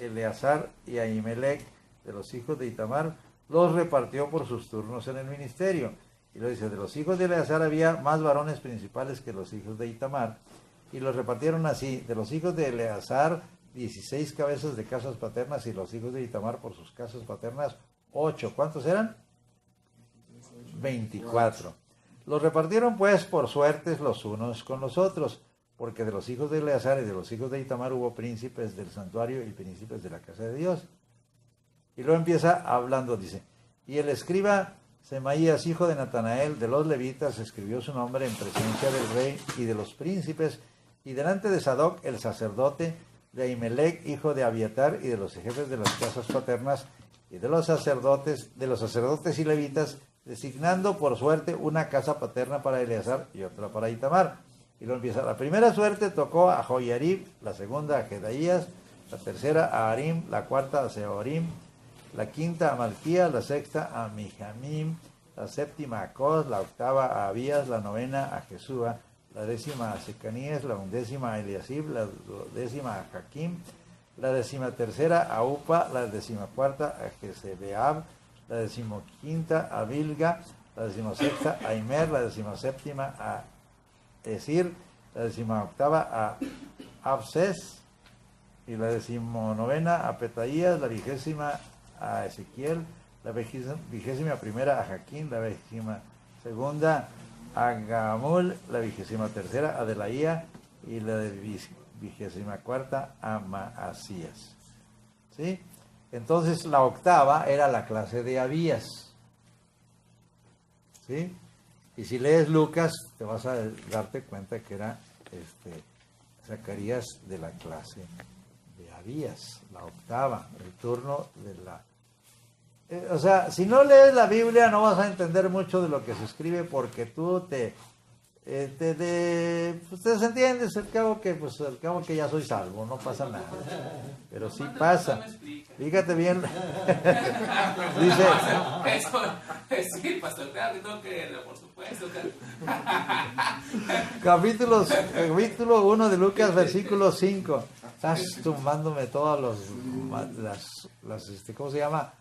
Eleazar y Ahimelech de los hijos de Itamar, los repartió por sus turnos en el ministerio. Y lo dice, de los hijos de Eleazar había más varones principales que los hijos de Itamar, y los repartieron así, de los hijos de Eleazar, 16 cabezas de casas paternas, y los hijos de Itamar por sus casas paternas, 8. ¿Cuántos eran? 24. Los repartieron pues por suertes los unos con los otros, porque de los hijos de Eleazar y de los hijos de Itamar hubo príncipes del santuario y príncipes de la casa de Dios. Y luego empieza hablando, dice, y el escriba Semaías, hijo de Natanael, de los levitas, escribió su nombre en presencia del rey y de los príncipes, y delante de Sadoc, el sacerdote, de Ahimelech, hijo de Abiatar, y de los jefes de las casas paternas, y de los sacerdotes y levitas, designando por suerte una casa paterna para Eleazar y otra para Itamar. Y lo empieza. La primera suerte tocó a Joiarib, la segunda a Jedaías, la tercera a Arim, la cuarta a Seorim, la quinta a Malquías, la sexta a Mijamim, la séptima a Cos, la octava a Abías, la novena a Jesúa, la décima a Secanías, la undécima a Eliasib, la duodécima a Jaquim, la decimotercera a Upa, la decimacuarta a Jezebeab, la decimoquinta a Bilga, la decimosexta a Imer, la decimoséptima a Esir, la decimoctava a Abses, y la decimonovena a Petaías, la 20ª a Ezequiel, la 21ª a Jaquín, la 22ª a Gamul, la 23ª a Delaía y la 24ª a Maasías. ¿Sí? Entonces la octava era la clase de Abías. ¿Sí? Y si lees Lucas, te vas a darte cuenta que era Zacarías de la clase de Abías, la octava, el turno de la... o sea, si no lees la Biblia no vas a entender mucho de lo que se escribe, porque tú ustedes entienden, al cabo que ya soy salvo, no pasa nada. Pero sí pasa. Fíjate bien. Dice, sí, pastor, claro, tengo que creerlo, por supuesto. Capítulo 1 de Lucas, versículo 5. Estás tumbándome todas las ¿cómo se llama?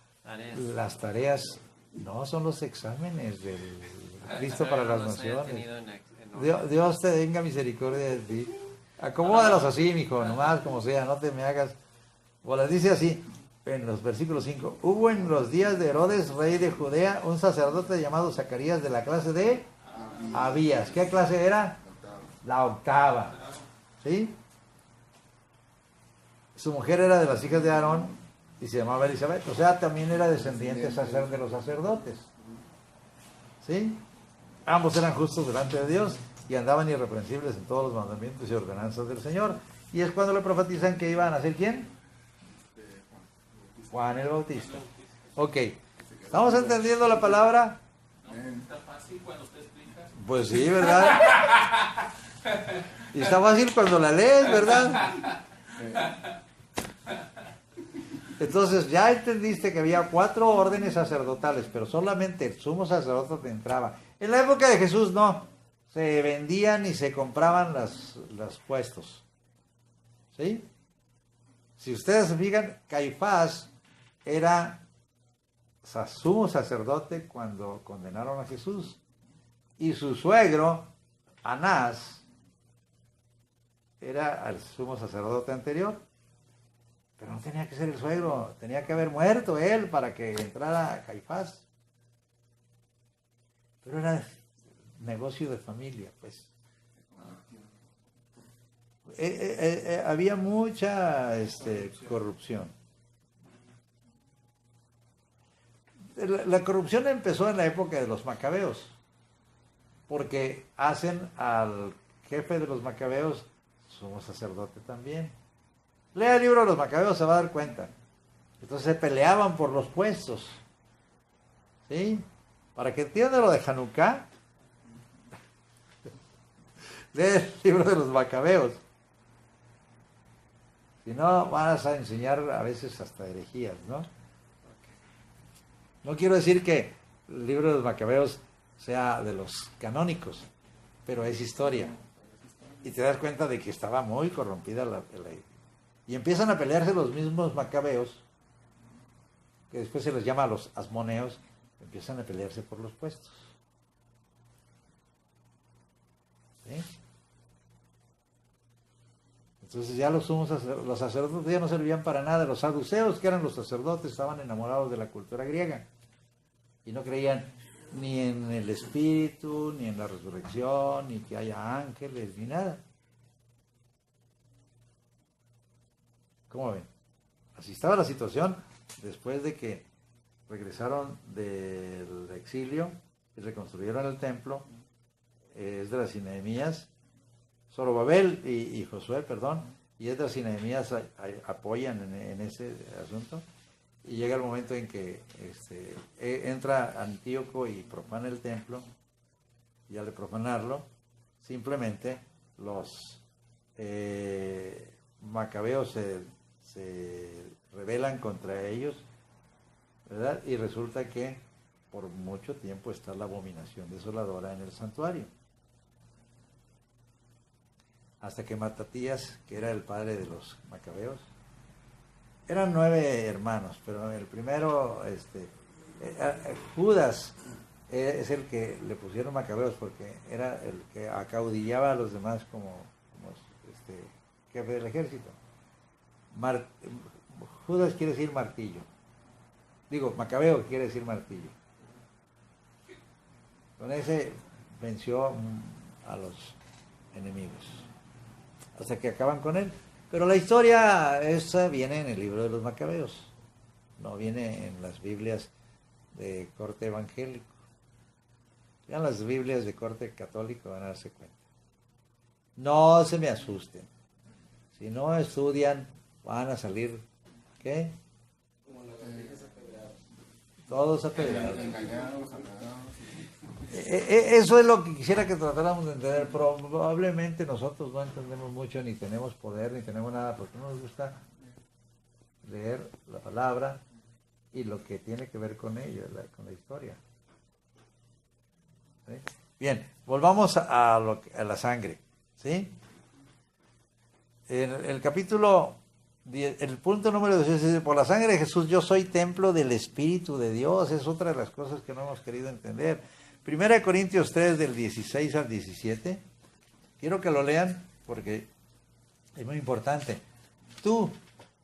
Las tareas. No, son los exámenes del Cristo para las Naciones. Dios te tenga misericordia de ti. Acomódalos así, mijo, nomás como sea, no te me hagas. Bueno, dice así, en los versículos 5. Hubo en los días de Herodes, rey de Judea, un sacerdote llamado Zacarías de la clase de Abías. ¿Qué clase era? La octava. ¿Sí? Su mujer era de las hijas de Aarón y se llamaba Elizabeth. O sea, también era descendiente de los sacerdotes. ¿Sí? Ambos eran justos delante de Dios y andaban irreprensibles en todos los mandamientos y ordenanzas del Señor. Y es cuando le profetizan que iban a nacer ¿quién? Juan el Bautista. Ok. ¿Estamos entendiendo la palabra? Está fácil cuando usted explica. Pues sí, ¿verdad? Y está fácil cuando la lees, ¿verdad? Entonces ya entendiste que había 4 órdenes sacerdotales, pero solamente el sumo sacerdote entraba. En la época de Jesús no, se vendían y se compraban los puestos. ¿Sí? Si ustedes se fijan, Caifás era sumo sacerdote cuando condenaron a Jesús. Y su suegro, Anás, era el sumo sacerdote anterior. Pero no tenía que ser el suegro, tenía que haber muerto él para que entrara Caifás. Pero era negocio de familia, pues. Había mucha corrupción. La corrupción empezó en la época de los macabeos, porque hacen al jefe de los macabeos sumo sacerdote también. Lea el libro de los macabeos, se va a dar cuenta. Entonces se peleaban por los puestos. ¿Sí? Para que entiendan lo de Hanukkah, lee el libro de los macabeos. Si no, vas a enseñar a veces hasta herejías, ¿no? No quiero decir que el libro de los Macabeos sea de los canónicos, pero es historia. Y te das cuenta de que estaba muy corrompida la. Y empiezan a pelearse los mismos Macabeos, que después se les llama los asmoneos, empiezan a pelearse por los puestos. ¿Sí? Entonces ya los sacerdotes ya no servían para nada. Los saduceos, que eran los sacerdotes, estaban enamorados de la cultura griega y no creían ni en el espíritu, ni en la resurrección, ni que haya ángeles, ni nada. ¿Cómo ven? Así estaba la situación después de que regresaron del exilio y reconstruyeron el templo. Esdras y Nehemías, Zorobabel y Josué, perdón, y Esdras y Nehemías apoyan en ese asunto, y llega el momento en que entra Antíoco y profana el templo, y al profanarlo, simplemente los macabeos se rebelan contra ellos, ¿verdad? Y resulta que por mucho tiempo está la abominación desoladora en el santuario. Hasta que Matatías, que era el padre de los macabeos, eran 9 hermanos, pero el primero, Judas, es el que le pusieron macabeos porque era el que acaudillaba a los demás como jefe del ejército. Judas quiere decir martillo. Digo, macabeo quiere decir martillo. Con ese venció a los enemigos, hasta que acaban con él. Pero la historia esa viene en el libro de los Macabeos, no viene en las Biblias de corte evangélico. Ya en las Biblias de corte católico van a darse cuenta. No se me asusten. Si no estudian, van a salir, ¿qué? Como las ovejas apedreadas. Todos apedreados. Engañados. Eso es lo que quisiera que tratáramos de entender. Probablemente nosotros no entendemos mucho, ni tenemos poder, ni tenemos nada, porque no nos gusta leer la palabra y lo que tiene que ver con ello, con la historia. ¿Sí? Bien, volvamos a la sangre. ¿Sí? En el capítulo 10, el punto número 16 dice: por la sangre de Jesús yo soy templo del Espíritu de Dios. Es otra de las cosas que no hemos querido entender. 1 Corintios 3, del 16 al 17. Quiero que lo lean porque es muy importante. Tú,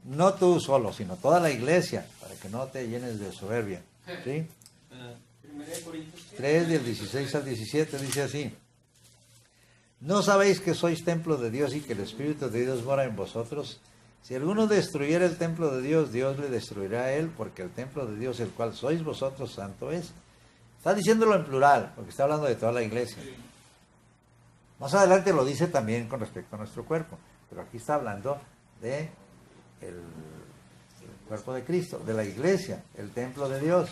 no tú solo, sino toda la iglesia, para que no te llenes de soberbia. ¿Sí? 3, del 16 al 17, dice así: ¿no sabéis que sois templo de Dios y que el Espíritu de Dios mora en vosotros? Si alguno destruyera el templo de Dios, Dios le destruirá a él, porque el templo de Dios, el cual sois vosotros, santo es. Está diciéndolo en plural, porque está hablando de toda la iglesia. Más adelante lo dice también con respecto a nuestro cuerpo, pero aquí está hablando de el cuerpo de Cristo, de la iglesia, el templo de Dios.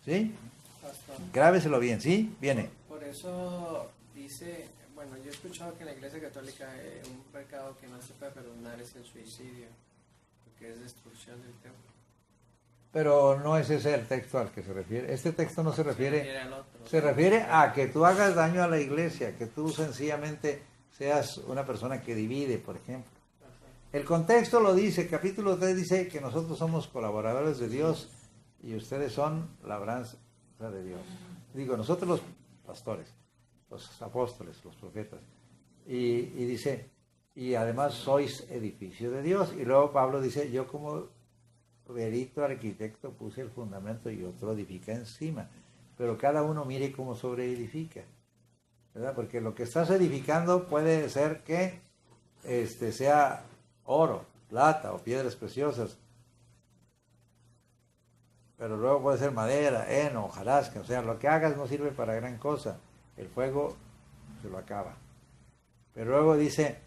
¿Sí? Pastor, Grábeselo bien, ¿sí? Viene. por eso dice, bueno, yo he escuchado que en la Iglesia Católica un pecado que no se puede perdonar es el suicidio, porque es destrucción del templo. Pero no es ese el texto al que se refiere. Este texto no se refiere, al otro. se refiere a que tú hagas daño a la iglesia, que tú sencillamente seas una persona que divide, por ejemplo. El contexto lo dice, capítulo 3 dice que nosotros somos colaboradores de Dios y ustedes son labranza de Dios. Digo, nosotros los pastores, los apóstoles, los profetas. Y dice, y además sois edificio de Dios. Y luego Pablo dice, yo como perito arquitecto puse el fundamento y otro edifica encima. Pero cada uno mire cómo sobreedifica, ¿verdad? Porque lo que estás edificando puede ser que sea oro, plata o piedras preciosas, pero luego puede ser madera, heno, hojarasca. O sea, lo que hagas no sirve para gran cosa. El fuego se lo acaba. Pero luego dice,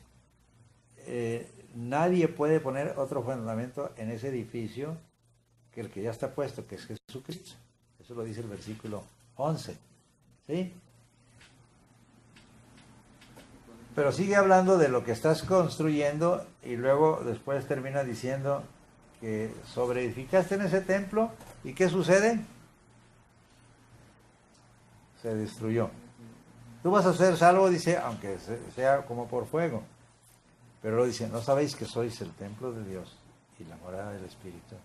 nadie puede poner otro fundamento en ese edificio que el que ya está puesto, que es Jesucristo. Eso lo dice el versículo 11. ¿Sí? Pero sigue hablando de lo que estás construyendo y luego después termina diciendo que sobreedificaste en ese templo y ¿qué sucede? Se destruyó. Tú vas a ser salvo, dice, aunque sea como por fuego. Pero luego dice, ¿no sabéis que sois el templo de Dios y la morada del Espíritu?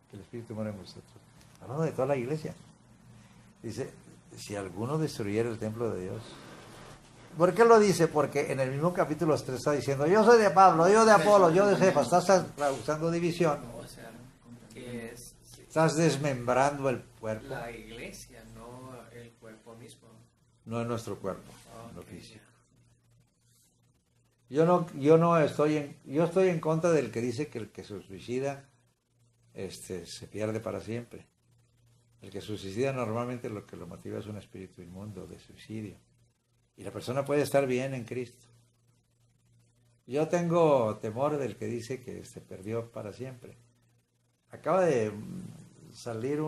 Que el Espíritu mora en vosotros. Hablando de toda la iglesia. Dice, si alguno destruyera el templo de Dios. ¿Por qué lo dice? Porque en el mismo capítulo 3 está diciendo, yo soy de Pablo, yo de Apolo, yo de Cefas. Estás usando división. O sea, que es Estás desmembrando el cuerpo. la iglesia, no el cuerpo mismo. No es nuestro cuerpo, lo Ok. físico. Yo estoy en contra del que dice que el que se suicida se pierde para siempre. El que se suicida normalmente lo que lo motiva es un espíritu inmundo de suicidio. Y la persona puede estar bien en Cristo. Yo tengo temor del que dice que se perdió para siempre. Acaba de salir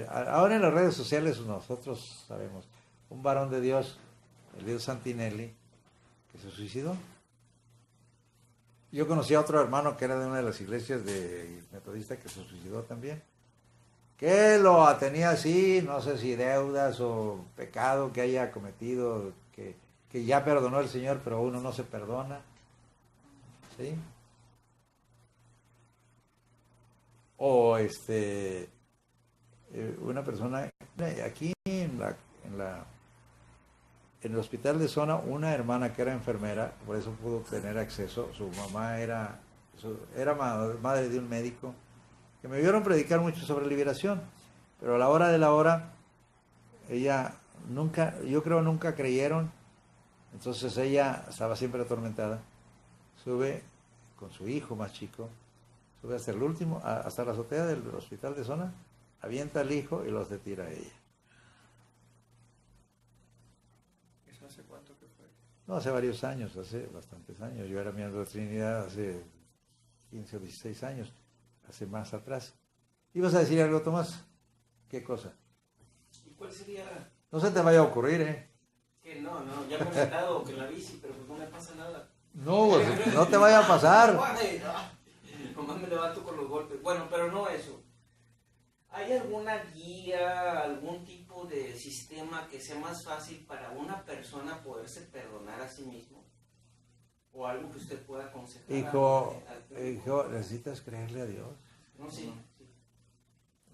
ahora en las redes sociales nosotros sabemos, un varón de Dios, el Dios Santinelli, que se suicidó. Yo conocí a otro hermano que era de una de las iglesias de metodista que se suicidó también. Que lo tenía así, no sé si deudas o pecado que haya cometido, que ya perdonó el Señor, pero uno no se perdona. ¿Sí? O una persona, aquí en el hospital de zona, una hermana que era enfermera, por eso pudo tener acceso, su mamá era madre de un médico, que me vieron predicar mucho sobre liberación, pero a la hora de la hora, yo creo nunca creyeron, entonces ella estaba siempre atormentada, sube con su hijo más chico, sube hasta el último, hasta la azotea del hospital de zona, avienta al hijo y los tira a ella. ¿Eso hace cuánto que fue? No, hace varios años, hace bastantes años, yo era miembro de Trinidad hace 15 o 16 años, hace más atrás. ¿Ibas a decir algo, Tomás? ¿Qué cosa? ¿Y cuál sería? No se te vaya a ocurrir, ¿eh? Que no, ya me he comentado que en la bici, pero pues no me pasa nada. No, pues, no te vaya a pasar. Nomás me levanto con los golpes. Bueno, pero no eso. ¿Hay alguna guía, algún tipo de sistema que sea más fácil para una persona poderse perdonar a sí mismo? ¿O algo que usted pueda aconsejar? Hijo, necesitas creerle a Dios. No, sí.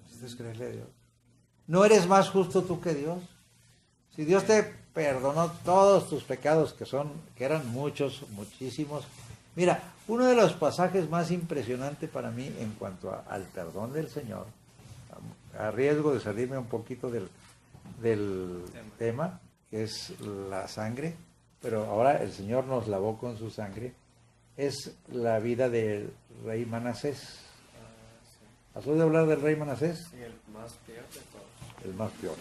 Necesitas creerle a Dios. ¿No eres más justo tú que Dios? Si Dios te perdonó todos tus pecados, que eran muchos, muchísimos. Mira, uno de los pasajes más impresionantes para mí en cuanto al perdón del Señor, a riesgo de salirme un poquito del tema, que es la sangre, pero ahora el Señor nos lavó con su sangre, es la vida del rey Manasés. ¿Has oído hablar del rey Manasés? Sí, el más peor de todos. El más peor.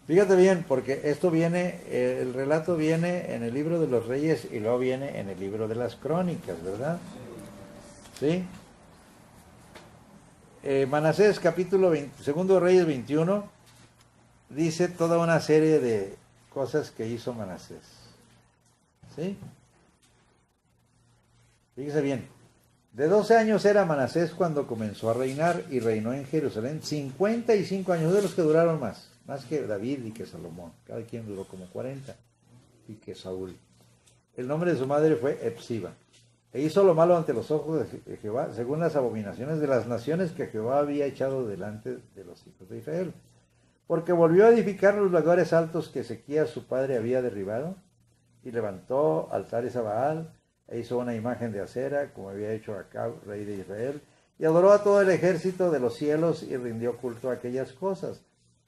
Fíjate bien, porque esto viene, el relato viene en el libro de los Reyes y luego viene en el libro de las Crónicas, ¿verdad? ¿Sí? Manasés, capítulo 20, segundo Reyes 21, dice toda una serie de cosas que hizo Manasés. ¿Sí? Fíjese bien. De 12 años era Manasés cuando comenzó a reinar y reinó en Jerusalén 55 años, de los que duraron más que David y que Salomón. Cada quien duró como 40 y que Saúl. El nombre de su madre fue Epsiba. E hizo lo malo ante los ojos de Jehová, según las abominaciones de las naciones que Jehová había echado delante de los hijos de Israel. Porque volvió a edificar los lugares altos que Ezequías su padre había derribado, y levantó altares a Baal, e hizo una imagen de acera, como había hecho Acab, rey de Israel, y adoró a todo el ejército de los cielos, y rindió culto a aquellas cosas.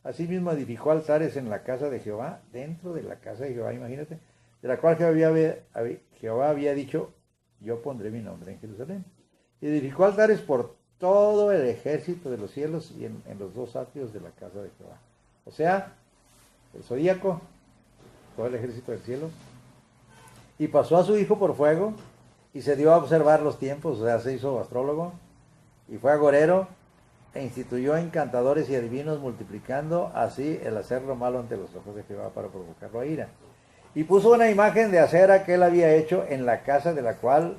Asimismo edificó altares en la casa de Jehová, dentro de la casa de Jehová, imagínate, de la cual Jehová había dicho, yo pondré mi nombre en Jerusalén. Y edificó altares por todo el ejército de los cielos y en los dos atrios de la casa de Jehová. O sea, el zodíaco, todo el ejército del cielo. Y pasó a su hijo por fuego y se dio a observar los tiempos, o sea, se hizo astrólogo y fue agorero e instituyó encantadores y adivinos, multiplicando así el hacer lo malo ante los ojos de Jehová para provocarlo a ira. Y puso una imagen de acera que él había hecho en la casa de la cual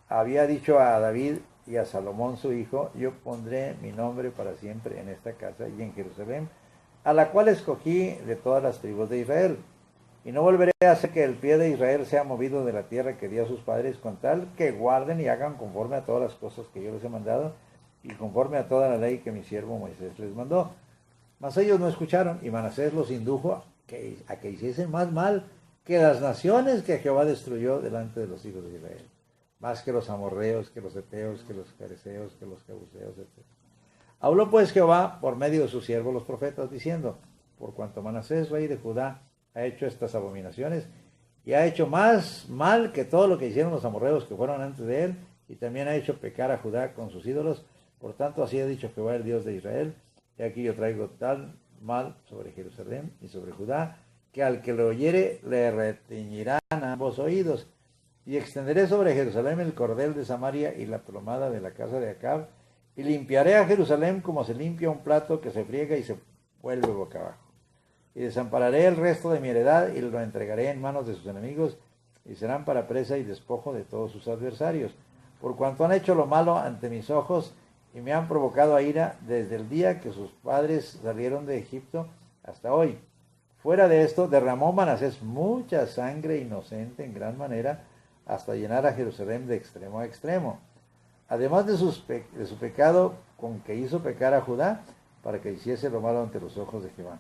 había dicho a David y a Salomón su hijo: yo pondré mi nombre para siempre en esta casa y en Jerusalén, a la cual escogí de todas las tribus de Israel. Y no volveré a hacer que el pie de Israel sea movido de la tierra que dio a sus padres, con tal que guarden y hagan conforme a todas las cosas que yo les he mandado, y conforme a toda la ley que mi siervo Moisés les mandó. Mas ellos no escucharon, y Manasés los indujo a que hiciesen más mal que las naciones que Jehová destruyó delante de los hijos de Israel, más que los amorreos, que los heteos, que los fereceos, que los jebuseos, etc. Habló pues Jehová por medio de sus siervos los profetas, diciendo: por cuanto Manasés, rey de Judá, ha hecho estas abominaciones, y ha hecho más mal que todo lo que hicieron los amorreos que fueron antes de él, y también ha hecho pecar a Judá con sus ídolos. Por tanto, así ha dicho Jehová, el Dios de Israel: he aquí yo traigo tal mal sobre Jerusalén y sobre Judá, que al que lo oyere le retiñirán ambos oídos. Y extenderé sobre Jerusalén el cordel de Samaria y la plomada de la casa de Acab, y limpiaré a Jerusalén como se limpia un plato que se friega y se vuelve boca abajo. Y desampararé el resto de mi heredad y lo entregaré en manos de sus enemigos, y serán para presa y despojo de todos sus adversarios, por cuanto han hecho lo malo ante mis ojos, y me han provocado a ira desde el día que sus padres salieron de Egipto hasta hoy. Fuera de esto, derramó Manasés mucha sangre inocente en gran manera, hasta llenar a Jerusalén de extremo a extremo. Además de su pecado con que hizo pecar a Judá, para que hiciese lo malo ante los ojos de Jehová.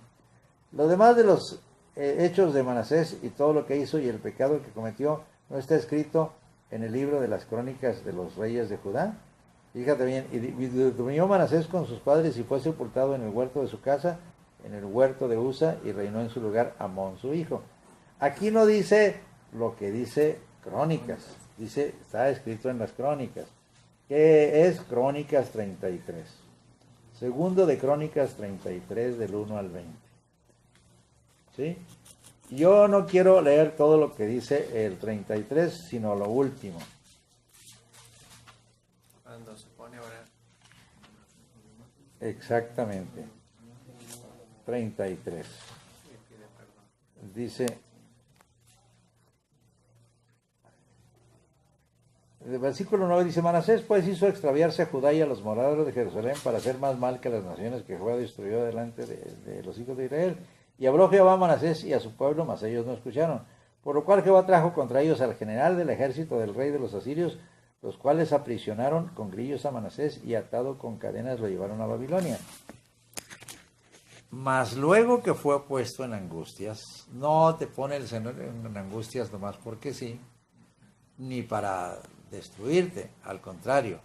Lo demás de los hechos de Manasés y todo lo que hizo y el pecado que cometió, ¿no está escrito en el libro de las crónicas de los reyes de Judá? Fíjate bien, y durmió Manasés con sus padres y fue sepultado en el huerto de su casa, en el huerto de Usa, y reinó en su lugar Amón su hijo. Aquí no dice lo que dice Crónicas, dice, está escrito en las Crónicas, que es Crónicas 33. Segundo de Crónicas 33, del 1 al 20. ¿Sí? Yo no quiero leer todo lo que dice el 33, sino lo último. Cuando se pone a orar. Exactamente. 33. Dice, el versículo 9 dice: Manasés pues hizo extraviarse a Judá y a los moradores de Jerusalén para hacer más mal que las naciones que Jehová destruyó delante de los hijos de Israel. Y habló Jehová a Manasés y a su pueblo, mas ellos no escucharon. Por lo cual Jehová trajo contra ellos al general del ejército del rey de los asirios, los cuales aprisionaron con grillos a Manasés y atado con cadenas lo llevaron a Babilonia. Mas luego que fue puesto en angustias, no te pone el Señor en angustias nomás porque sí, ni para destruirte, al contrario,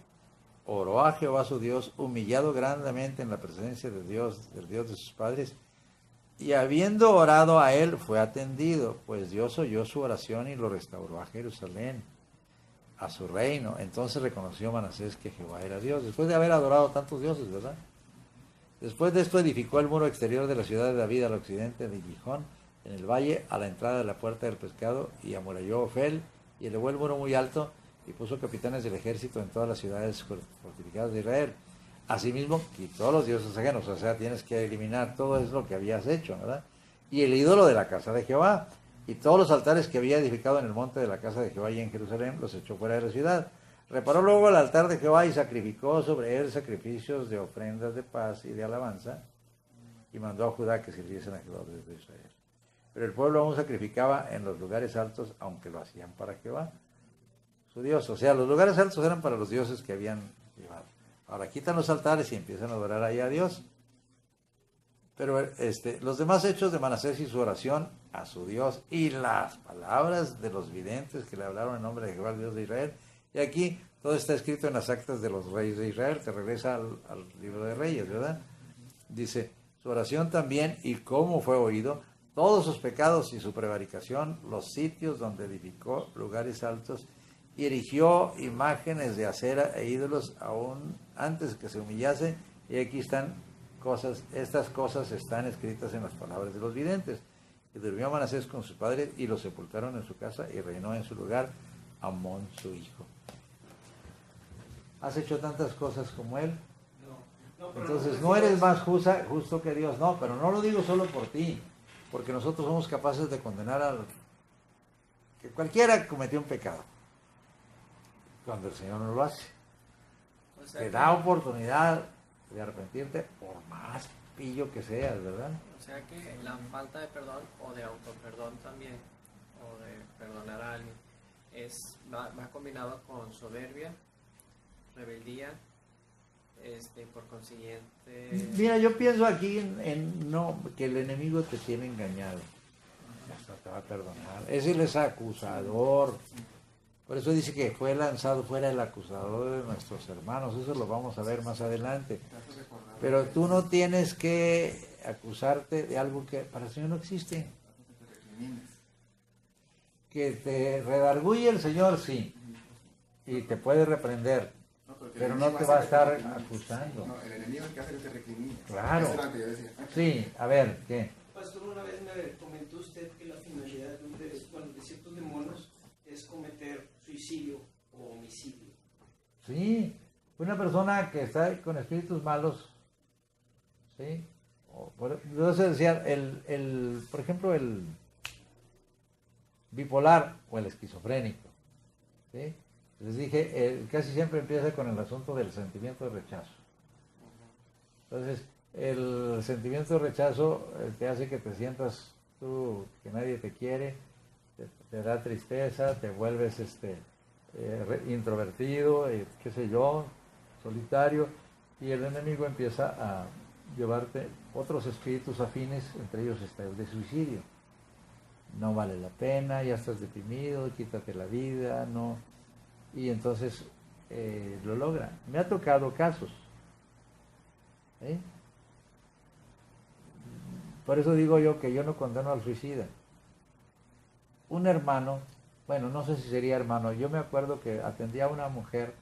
oró a Jehová su Dios, humillado grandemente en la presencia de Dios, del Dios de sus padres, y habiendo orado a él, fue atendido, pues Dios oyó su oración y lo restauró a Jerusalén, a su reino. Entonces reconoció Manasés que Jehová era Dios, después de haber adorado tantos dioses, ¿verdad? Después de esto edificó el muro exterior de la ciudad de David al occidente de Gijón, en el valle, a la entrada de la puerta del pescado, y amuralló Ofel, y elevó el muro muy alto, y puso capitanes del ejército en todas las ciudades fortificadas de Israel. Asimismo, quitó los dioses ajenos, o sea, tienes que eliminar todo eso lo que habías hecho, ¿verdad? Y el ídolo de la casa de Jehová, y todos los altares que había edificado en el monte de la casa de Jehová y en Jerusalén, los echó fuera de la ciudad. Reparó luego el altar de Jehová y sacrificó sobre él sacrificios de ofrendas de paz y de alabanza, y mandó a Judá que sirviesen a Jehová desde Israel. Pero el pueblo aún sacrificaba en los lugares altos, aunque lo hacían para Jehová, su Dios. O sea, los lugares altos eran para los dioses que habían llevado. Ahora quitan los altares y empiezan a adorar ahí a Dios. Pero los demás hechos de Manasés y su oración a su Dios y las palabras de los videntes que le hablaron en nombre de Jehová, el Dios de Israel. Y aquí todo está escrito en las actas de los reyes de Israel. Te regresa al libro de Reyes, ¿verdad? Dice, su oración también y cómo fue oído, todos sus pecados y su prevaricación, los sitios donde edificó lugares altos, y erigió imágenes de acera e ídolos aún antes que se humillase. Y aquí están estas cosas están escritas en las palabras de los videntes. Y durmió Manasés con sus padres y lo sepultaron en su casa y reinó en su lugar Amón su hijo. ¿Has hecho tantas cosas como él? No, pero Entonces no no eres prefieres- más justo que Dios, no, pero no lo digo solo por ti, porque nosotros somos capaces de condenar a que cualquiera cometió un pecado, cuando el Señor no lo hace. O sea Te que- da oportunidad de arrepentirte por más pillo que seas, ¿verdad? O sea que la falta de perdón o de autoperdón también, o de perdonar a alguien, va combinado con soberbia, rebeldía, por consiguiente... Mira, yo pienso aquí no, que el enemigo te tiene engañado. Hasta te va a perdonar. Es el acusador. Por eso dice que fue lanzado fuera el acusador de nuestros hermanos. Eso lo vamos a ver más adelante. Pero tú no tienes que acusarte de algo que para el Señor no existe. Que te redarguye el Señor, sí. Y te puede reprender. Pero no te va a estar acusando. No, el enemigo es el que hace que te recrimine. Claro. Eso es lo que yo decía. Sí, a ver, ¿qué? Pastor, una vez me comentó usted que la finalidad de ciertos demonios es cometer suicidio o homicidio. Sí, una persona que está con espíritus malos, ¿sí? Entonces decía, por ejemplo, el bipolar o el esquizofrénico, ¿sí? Les dije, casi siempre empieza con el asunto del sentimiento de rechazo. Entonces, el sentimiento de rechazo te hace que te sientas tú, que nadie te quiere, te da tristeza, te vuelves introvertido, qué sé yo, solitario, y el enemigo empieza a llevarte otros espíritus afines, entre ellos está el de suicidio. No vale la pena, ya estás deprimido, quítate la vida, no. Y entonces lo logra. Me ha tocado casos. ¿Eh? Por eso digo yo que yo no condeno al suicida. Un hermano, bueno, no sé si sería hermano, yo me acuerdo que atendía a una mujer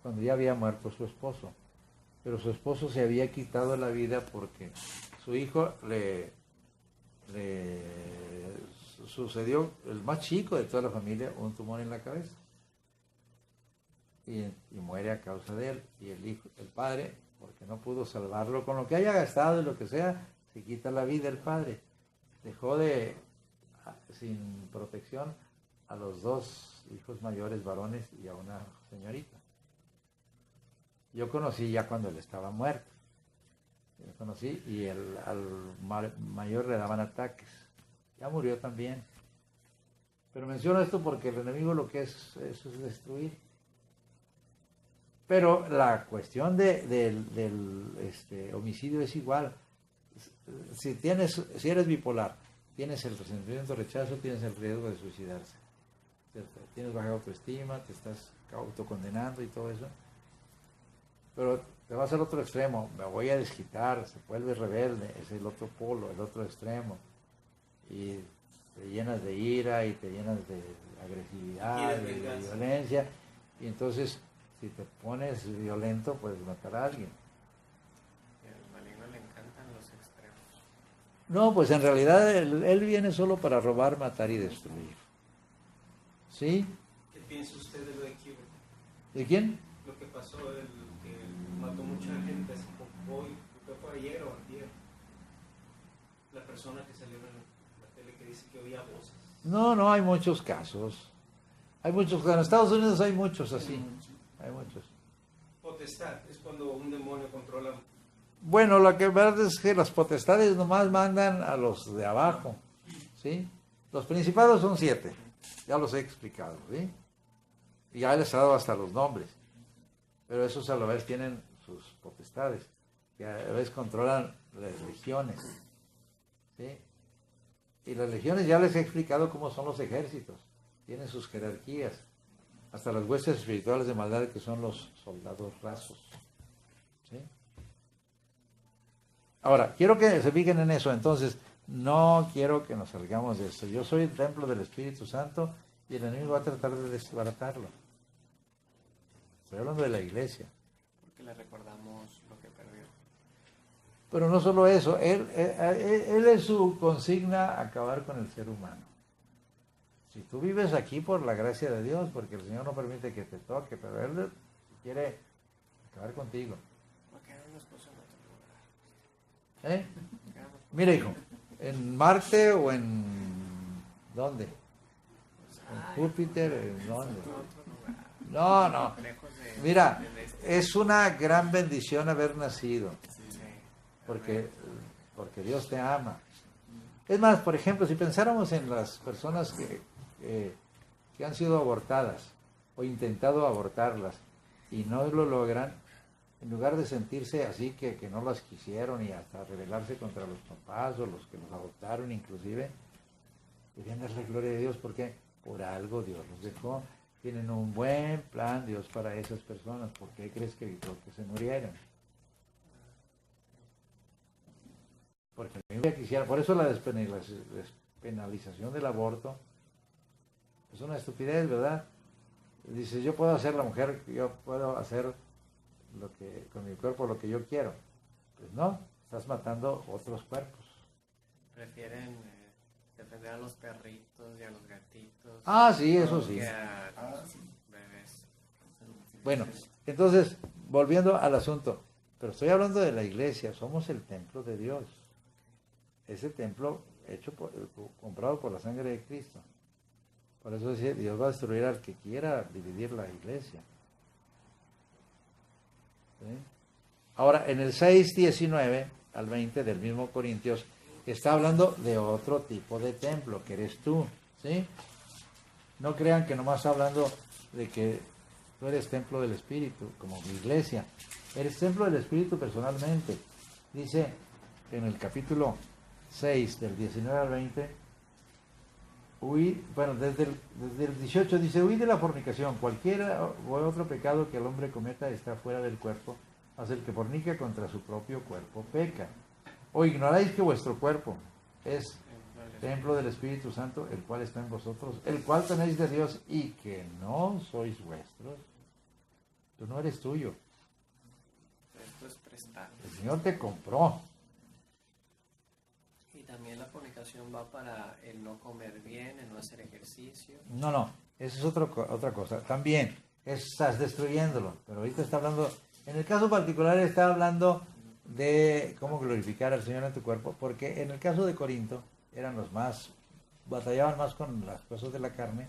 cuando ya había muerto su esposo, pero su esposo se había quitado la vida porque su hijo le sucedió, el más chico de toda la familia, un tumor en la cabeza. Y muere a causa de él. Y el padre, porque no pudo salvarlo, con lo que haya gastado y lo que sea, se quita la vida el padre. Dejó sin protección a los dos hijos mayores varones y a una señorita. Yo conocí ya cuando él estaba muerto. Yo conocí y al mayor le daban ataques. Ya murió también. Pero menciono esto porque el enemigo lo que es destruir. Pero la cuestión del homicidio es igual. Si eres bipolar, tienes el sentimiento de rechazo, tienes el riesgo de suicidarse. ¿Cierto? Tienes baja autoestima, te estás autocondenando y todo eso. Pero te vas al otro extremo, me voy a desquitar, se vuelve rebelde, es el otro polo, el otro extremo. Y te llenas de ira y te llenas de agresividad, de violencia. Y entonces, si te pones violento, puedes matar a alguien. Al maligno le encantan los extremos. No, pues en realidad él viene solo para robar, matar y destruir. ¿Sí? ¿Qué piensa usted de lo de Cuba? ¿De quién? Lo que pasó, el que mató mucha gente hace poco, hoy, creo que fue ayer o antier. La persona que salió en la tele que dice que oía voces. No, hay muchos casos. Hay muchos, en Estados Unidos hay muchos así. Hay muchos. Potestad es cuando un demonio controla. Bueno, lo que verdad es que las potestades nomás mandan a los de abajo, ¿sí? Los principados son 7, ya los he explicado, ¿sí? Y ya les he dado hasta los nombres, pero esos a la vez tienen sus potestades, que a la vez controlan las legiones, ¿sí? Y las legiones ya les he explicado cómo son los ejércitos, tienen sus jerarquías, hasta las huestes espirituales de maldad que son los soldados rasos, ¿sí? Ahora, quiero que se fijen en eso, entonces, no quiero que nos salgamos de esto. Yo soy el templo del Espíritu Santo y el enemigo va a tratar de desbaratarlo. Estoy hablando de la iglesia. Porque le recordamos lo que perdió. Pero no solo eso, él es su consigna acabar con el ser humano. Si tú vives aquí por la gracia de Dios, porque el Señor no permite que te toque, pero Él quiere acabar contigo. Ok, ¿Eh? Mira, hijo, ¿en Marte o en dónde? ¿En Júpiter? ¿En dónde? No, no. Mira, es una gran bendición haber nacido, porque Dios te ama. Es más, por ejemplo, si pensáramos en las personas que han sido abortadas o intentado abortarlas y no lo logran, en lugar de sentirse así que no las quisieron y hasta rebelarse contra los papás o los que los adoptaron inclusive, deberían darle gloria a Dios porque por algo Dios los dejó. Tienen un buen plan Dios para esas personas. ¿Por qué crees que evitó que se murieran? Porque quisiera, por eso la despenalización del aborto es una estupidez, ¿verdad? Dice, yo puedo hacer la mujer, yo puedo hacer con mi cuerpo lo que yo quiero. Pues no, estás matando otros cuerpos. Prefieren defender a los perritos y a los gatitos. Ah, sí, eso sí. Que a bebés. Bueno, entonces, volviendo al asunto, pero estoy hablando de la iglesia, somos el templo de Dios. Ese templo comprado por la sangre de Cristo. Por eso dice, Dios va a destruir al que quiera dividir la iglesia. ¿Sí? Ahora, en el 6:19 al 20 del mismo Corintios, está hablando de otro tipo de templo, que eres tú. ¿Sí? No crean que nomás está hablando de que tú eres templo del Espíritu, como mi iglesia. Eres templo del Espíritu personalmente. Dice en el capítulo 6, del 19 al 20, desde el 18 dice, huid de la fornicación, cualquiera o otro pecado que el hombre cometa está fuera del cuerpo, mas el que fornica contra su propio cuerpo peca. O ignoráis que vuestro cuerpo es templo del Espíritu Santo, el cual está en vosotros, el cual tenéis de Dios y que no sois vuestros. Tú no eres tuyo. Esto es prestado. El Señor te compró. Y también la fornicación va para el no comer bien, el no hacer ejercicio. No, eso es otra cosa. También estás destruyéndolo, pero ahorita está hablando, en el caso particular está hablando de cómo glorificar al Señor en tu cuerpo, porque en el caso de Corinto eran batallaban más con las cosas de la carne,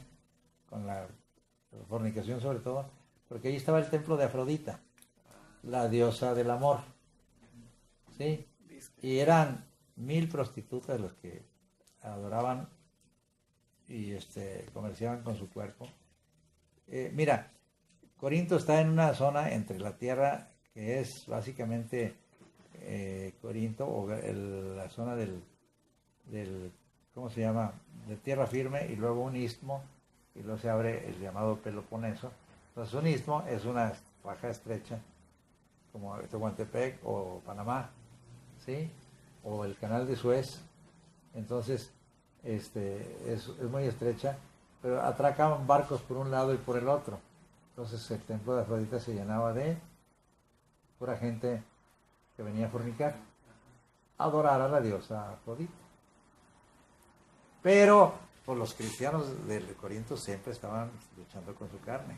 con la fornicación sobre todo, porque ahí estaba el templo de Afrodita, la diosa del amor, ¿sí? Y eran 1000 prostitutas las que adoraban y comerciaban con su cuerpo. Mira, Corinto está en una zona entre la tierra que es básicamente Corinto, o la zona del ¿cómo se llama? De tierra firme, y luego un istmo, y luego se abre el llamado Peloponeso. Entonces un istmo es una faja estrecha, como Tehuantepec o Panamá, ¿sí? O el canal de Suez. Entonces es muy estrecha, pero atracaban barcos por un lado y por el otro. Entonces el templo de Afrodita se llenaba de pura gente que venía a fornicar, a adorar a la diosa Afrodita. Pero pues, los cristianos del Corinto siempre estaban luchando con su carne.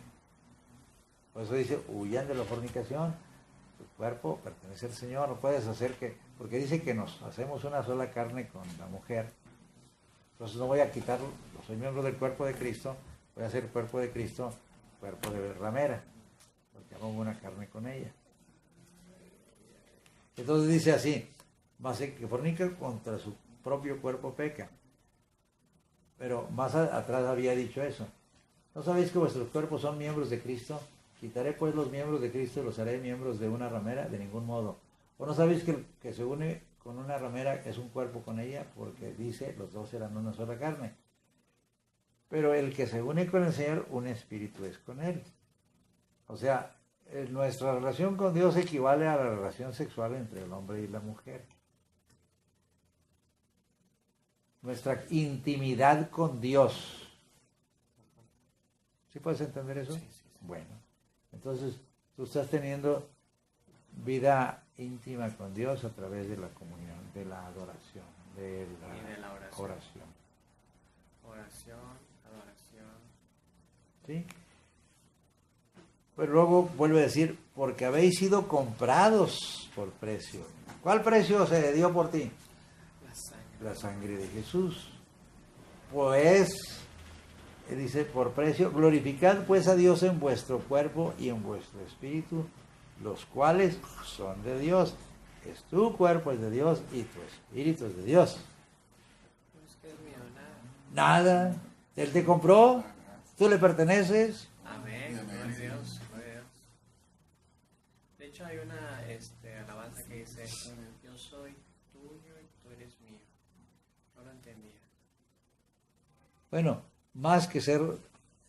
Por eso dice, huyan de la fornicación. Tu cuerpo pertenece al Señor, no puedes hacer porque dice que nos hacemos una sola carne con la mujer. Entonces no voy a quitarlo, soy miembro del cuerpo de Cristo, voy a hacer cuerpo de Cristo, cuerpo de ramera, porque hago una carne con ella. Entonces dice así, más el que fornica contra su propio cuerpo peca. Pero más atrás había dicho eso. ¿No sabéis que vuestros cuerpos son miembros de Cristo? Quitaré pues los miembros de Cristo y los haré miembros de una ramera, de ningún modo. ¿O no sabéis que el que se une con una ramera es un cuerpo con ella? Porque dice, los dos serán una sola carne. Pero el que se une con el Señor, un espíritu es con él. O sea, nuestra relación con Dios equivale a la relación sexual entre el hombre y la mujer. Nuestra intimidad con Dios. ¿Sí puedes entender eso? Sí. Bueno, entonces tú estás teniendo vida íntima con Dios a través de la comunión, de la adoración, de la oración. Oración, adoración. ¿Sí? Pero luego vuelve a decir, porque habéis sido comprados por precio. ¿Cuál precio se dio por ti? La sangre. La sangre de Jesús. Pues, dice, por precio, glorificad pues a Dios en vuestro cuerpo y en vuestro espíritu, los cuales son de Dios. Es tu cuerpo es de Dios y tu espíritu es de Dios. No es que es mío, nada. Nada. Él te compró, tú le perteneces. Amén. Gloria a Dios. Gloria a Dios. De hecho, hay una alabanza que dice: yo soy tuyo y tú eres mío. No lo entendía. Bueno, más que ser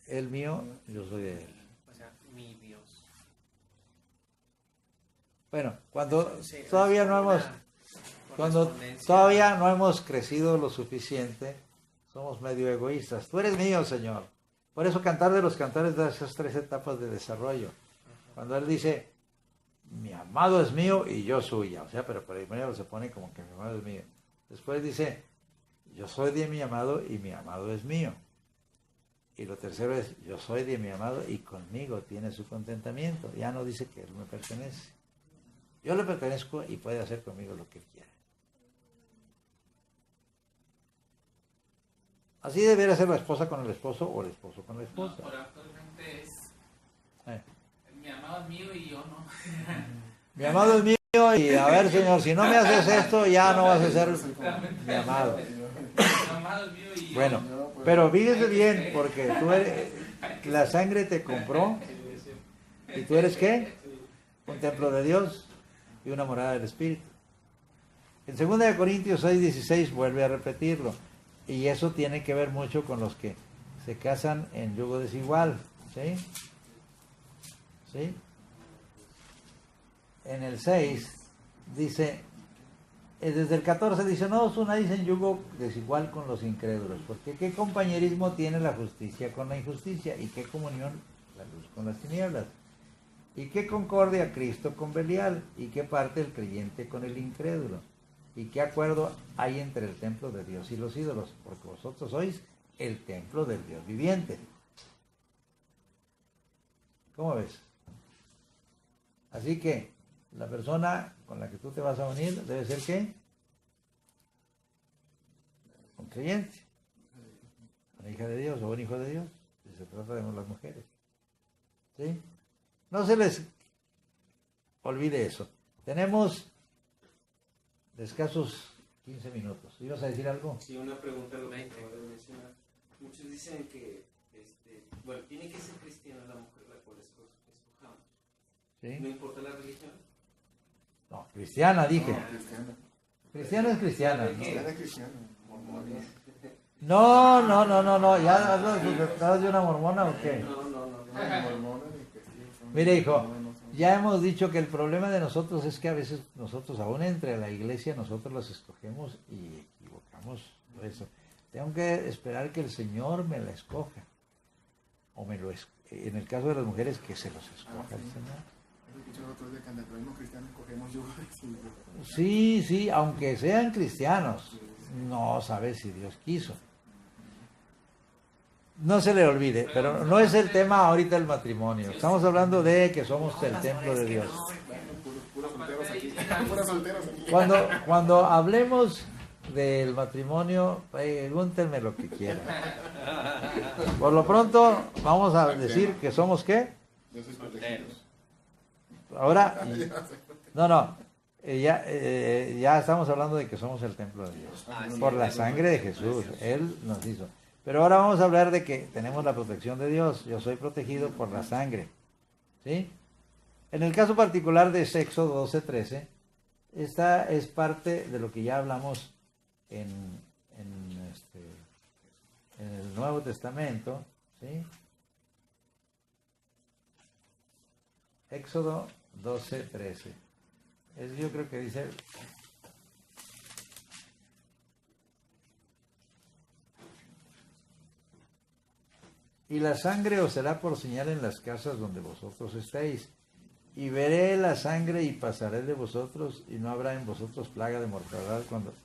el mío, yo soy de él. O sea, mi Dios. Bueno, cuando Sí, todavía es no hemos, una cuando correspondencia. todavía no hemos crecido lo suficiente, somos medio egoístas. Tú eres mío, Señor. Por eso Cantar de los Cantares da esas 3 etapas de desarrollo. Cuando él dice, mi amado es mío y yo suya. O sea, pero primero se pone como que mi amado es mío. Después dice, yo soy de mi amado y mi amado es mío. Y lo tercero es, yo soy de mi amado y conmigo tiene su contentamiento. Ya no dice que él me pertenece. Yo le pertenezco y puede hacer conmigo lo que él quiera. Así debería ser la esposa con el esposo o el esposo con la No, esposa. por actualmente es Eh. mi amado es mío y yo no. Mi amado es mío y a ver, Señor, si no me haces esto, ya no vas a ser mi amado. Mi amado es mío y yo Bueno, no. pero fíjese bien, porque tú eres, la sangre te compró y tú eres ¿qué? Un templo de Dios y una morada del Espíritu. En 2 Corintios 6:16 vuelve a repetirlo. Y eso tiene que ver mucho con los que se casan en yugo desigual. ¿Sí? ¿Sí? En el 6 dice, desde el 14 dice, no os unáis en yugo desigual con los incrédulos, porque qué compañerismo tiene la justicia con la injusticia, y qué comunión la luz con las tinieblas, y qué concordia Cristo con Belial, y qué parte el creyente con el incrédulo. ¿Y qué acuerdo hay entre el templo de Dios y los ídolos? Porque vosotros sois el templo del Dios viviente. ¿Cómo ves? Así que la persona con la que tú te vas a unir debe ser ¿qué? Un creyente. Una hija de Dios o un hijo de Dios. Si se trata de las mujeres. ¿Sí? No se les olvide eso. Tenemos de escasos 15 minutos. ¿Ibas a decir algo? Sí, una pregunta lo que acabo de mencionar. Muchos dicen que, bueno, tiene que ser cristiana la mujer la cual escojamos. ¿Sí? ¿No importa la religión? No, cristiana dije. No, cristiana. Cristiana es cristiana. ¿no? Cristiana es cristiana. Mormones. No. ¿Ya hablas de una mormona o qué? No. Mormones y castillos son- Mire, hijo, no son- ya hemos dicho que el problema de nosotros es que a veces nosotros, aún entre la iglesia, nosotros los escogemos y equivocamos eso. Tengo que esperar que el Señor me la escoja. O en el caso de las mujeres, que se los escoja el Señor. He escuchado otros de que ante el mismo cristiano escogemos yo. Sí, aunque sean cristianos, no sabe si Dios quiso. No se le olvide, pero no es el tema ahorita el matrimonio. Estamos hablando de que somos el templo de Dios. Puros solteros aquí. Puros solteros aquí. Cuando hablemos del matrimonio, pregúntenme lo que quieran. Por lo pronto, vamos a decir que somos ¿qué? Yo soy protegidos. Ahora, ya estamos hablando de que somos el templo de Dios. Por la sangre de Jesús, Él nos hizo. Pero ahora vamos a hablar de que tenemos la protección de Dios. Yo soy protegido por la sangre. ¿Sí? En el caso particular de Éxodo 12:13, esta es parte de lo que ya hablamos en el Nuevo Testamento. ¿Sí? Éxodo 12:13. Yo creo que dice... Y la sangre os será por señal en las casas donde vosotros estéis. Y veré la sangre y pasaré de vosotros, y no habrá en vosotros plaga de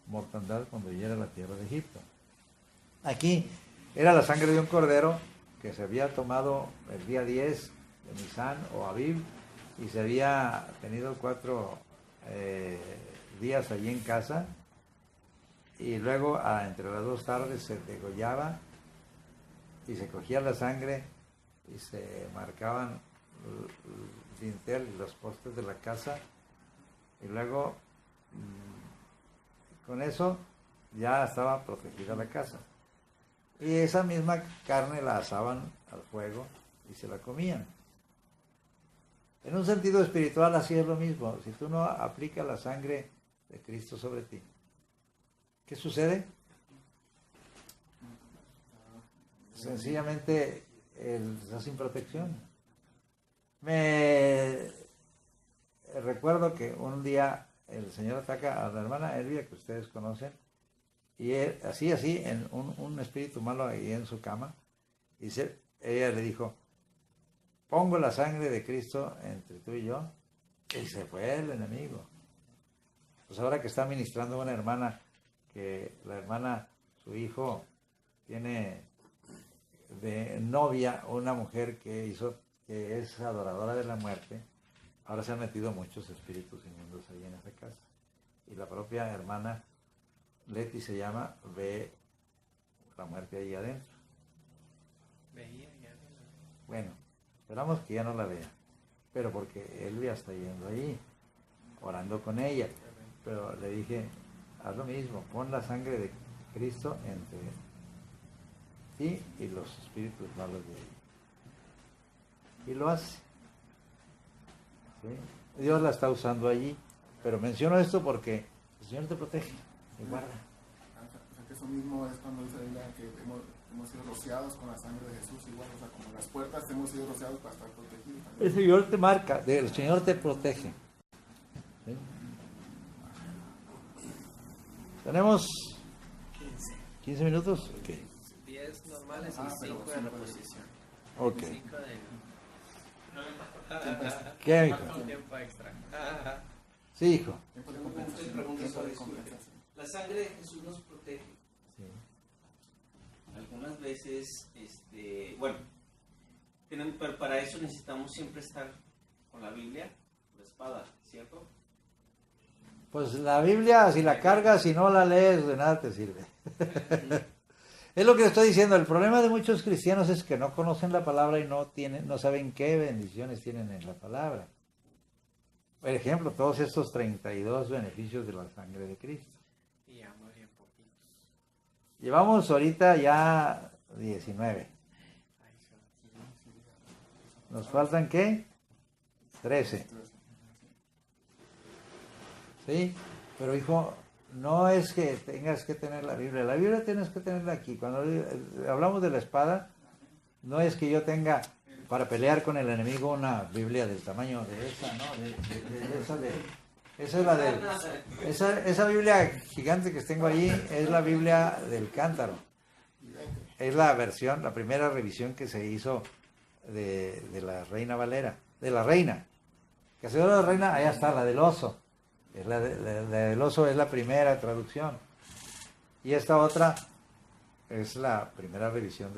mortandad cuando hiera la tierra de Egipto. Aquí era la sangre de un cordero que se había tomado el día 10 de Nisan o Aviv, y se había tenido 4 días allí en casa, y luego entre las 2 tardes se degollaba y se cogía la sangre y se marcaban el dintel y los postes de la casa, y luego con eso ya estaba protegida la casa. Y esa misma carne la asaban al fuego y se la comían. En un sentido espiritual así es lo mismo. Si tú no aplicas la sangre de Cristo sobre ti, ¿qué sucede? Sencillamente estás sin protección. Me recuerdo que un día el Señor ataca a la hermana Elvia, que ustedes conocen, y él, así, en un espíritu malo ahí en su cama, y ella le dijo: pongo la sangre de Cristo entre tú y yo, y se fue el enemigo. Pues ahora que está ministrando una hermana, que la hermana, su hijo, tiene de novia una mujer que es adoradora de la muerte, ahora se han metido muchos espíritus inmundos ahí en esa casa. Y la propia hermana Leti se llama, ve la muerte ahí adentro. Veía ya. Bueno, esperamos que ya no la vea, pero porque Elvia está yendo ahí, orando con ella. Pero le dije: haz lo mismo, pon la sangre de Cristo entre ti y los espíritus malos de ella. Y lo hace. ¿Sí? Dios la está usando allí. Pero menciono esto porque el Señor te protege, te guarda. O sea, que eso mismo es cuando dice la Biblia que hemos sido rociados con la sangre de Jesús, igual, o sea, como las puertas hemos sido rociados para estar protegidos también. El Señor te marca, el Señor te protege. ¿Sí? Tenemos 15 minutos. Okay. 10 normales y 5 de reposición. Ok. 5 de... ¿Qué, hijo? Tiempo extra. Sí, hijo. Tiempo de Una compensación. pregunta Tiempo sobre de eso. compensación. La sangre de Jesús nos protege. Sí. Algunas veces, bueno, pero para eso necesitamos siempre estar con la Biblia, la espada, ¿cierto? Pues la Biblia, si la cargas, si no la lees, de nada te sirve. Es lo que estoy diciendo. El problema de muchos cristianos es que no conocen la palabra y no saben qué bendiciones tienen en la palabra. Por ejemplo, todos estos 32 beneficios de la sangre de Cristo. Y ya muy bien poquitos. Llevamos ahorita ya 19. Ay, ¿Nos faltan qué? 13. ¿Sí? Pero hijo, no es que tengas que tener la Biblia tienes que tenerla aquí. Cuando hablamos de la espada, no es que yo tenga para pelear con el enemigo una Biblia del tamaño de esa, ¿no? Esa es la de esa Biblia gigante que tengo allí, es la Biblia del cántaro. Es la primera revisión que se hizo de la Reina Valera, de la Reina. Que se dio la Reina, allá está, la del oso. La del oso es la primera traducción. Y esta otra es la primera revisión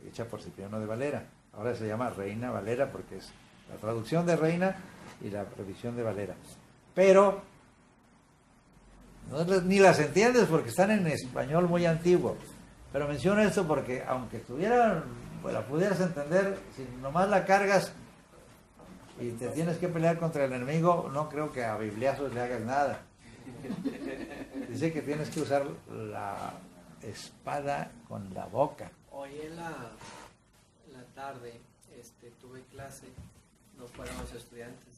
hecha por Cipriano de Valera. Ahora se llama Reina Valera porque es la traducción de Reina y la revisión de Valera. Pero ni las entiendes porque están en español muy antiguo. Pero menciono esto porque aunque la pudieras entender, si nomás la cargas y te tienes que pelear contra el enemigo, no creo que a bibliazos le hagas nada. Dice que tienes que usar la espada con la boca. Hoy en la tarde tuve clase, no fueron los estudiantes.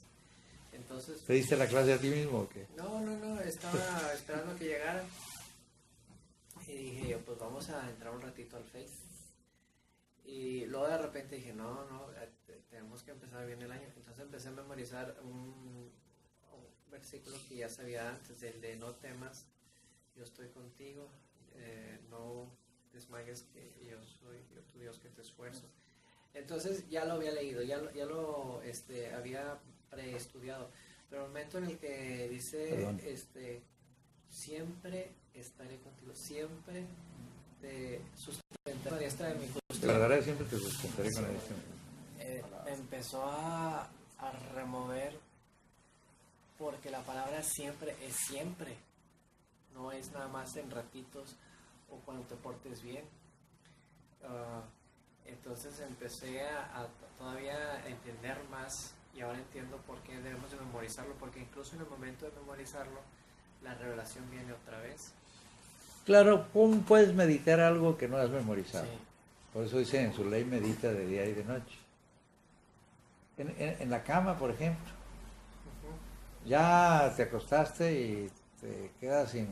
Entonces, ¿Te diste la clase a ti mismo o qué? No, estaba esperando que llegaran. Y dije, pues vamos a entrar un ratito al Face. Y luego de repente dije, no, tenemos que empezar bien el año. Entonces empecé a memorizar un versículo que ya sabía antes, el de no temas, yo estoy contigo, no desmayes que yo soy tu Dios que te esfuerzo. Entonces ya lo había leído, ya lo había preestudiado. Pero el momento en el que dice, siempre estaré contigo, siempre te sustentaré la diestra de mi justicia. Te guardaré, siempre te sustentaré con la diestra. Empezó a a remover, porque la palabra siempre es siempre, no es nada más en ratitos o cuando te portes bien. Entonces empecé a todavía entender más, y ahora entiendo por qué debemos de memorizarlo, porque incluso en el momento de memorizarlo la revelación viene otra vez. Claro, puedes meditar algo que no has memorizado. Sí. Por eso dice en su ley medita de día y de noche. En la cama, por ejemplo. Ujú. Ya te acostaste y te quedas se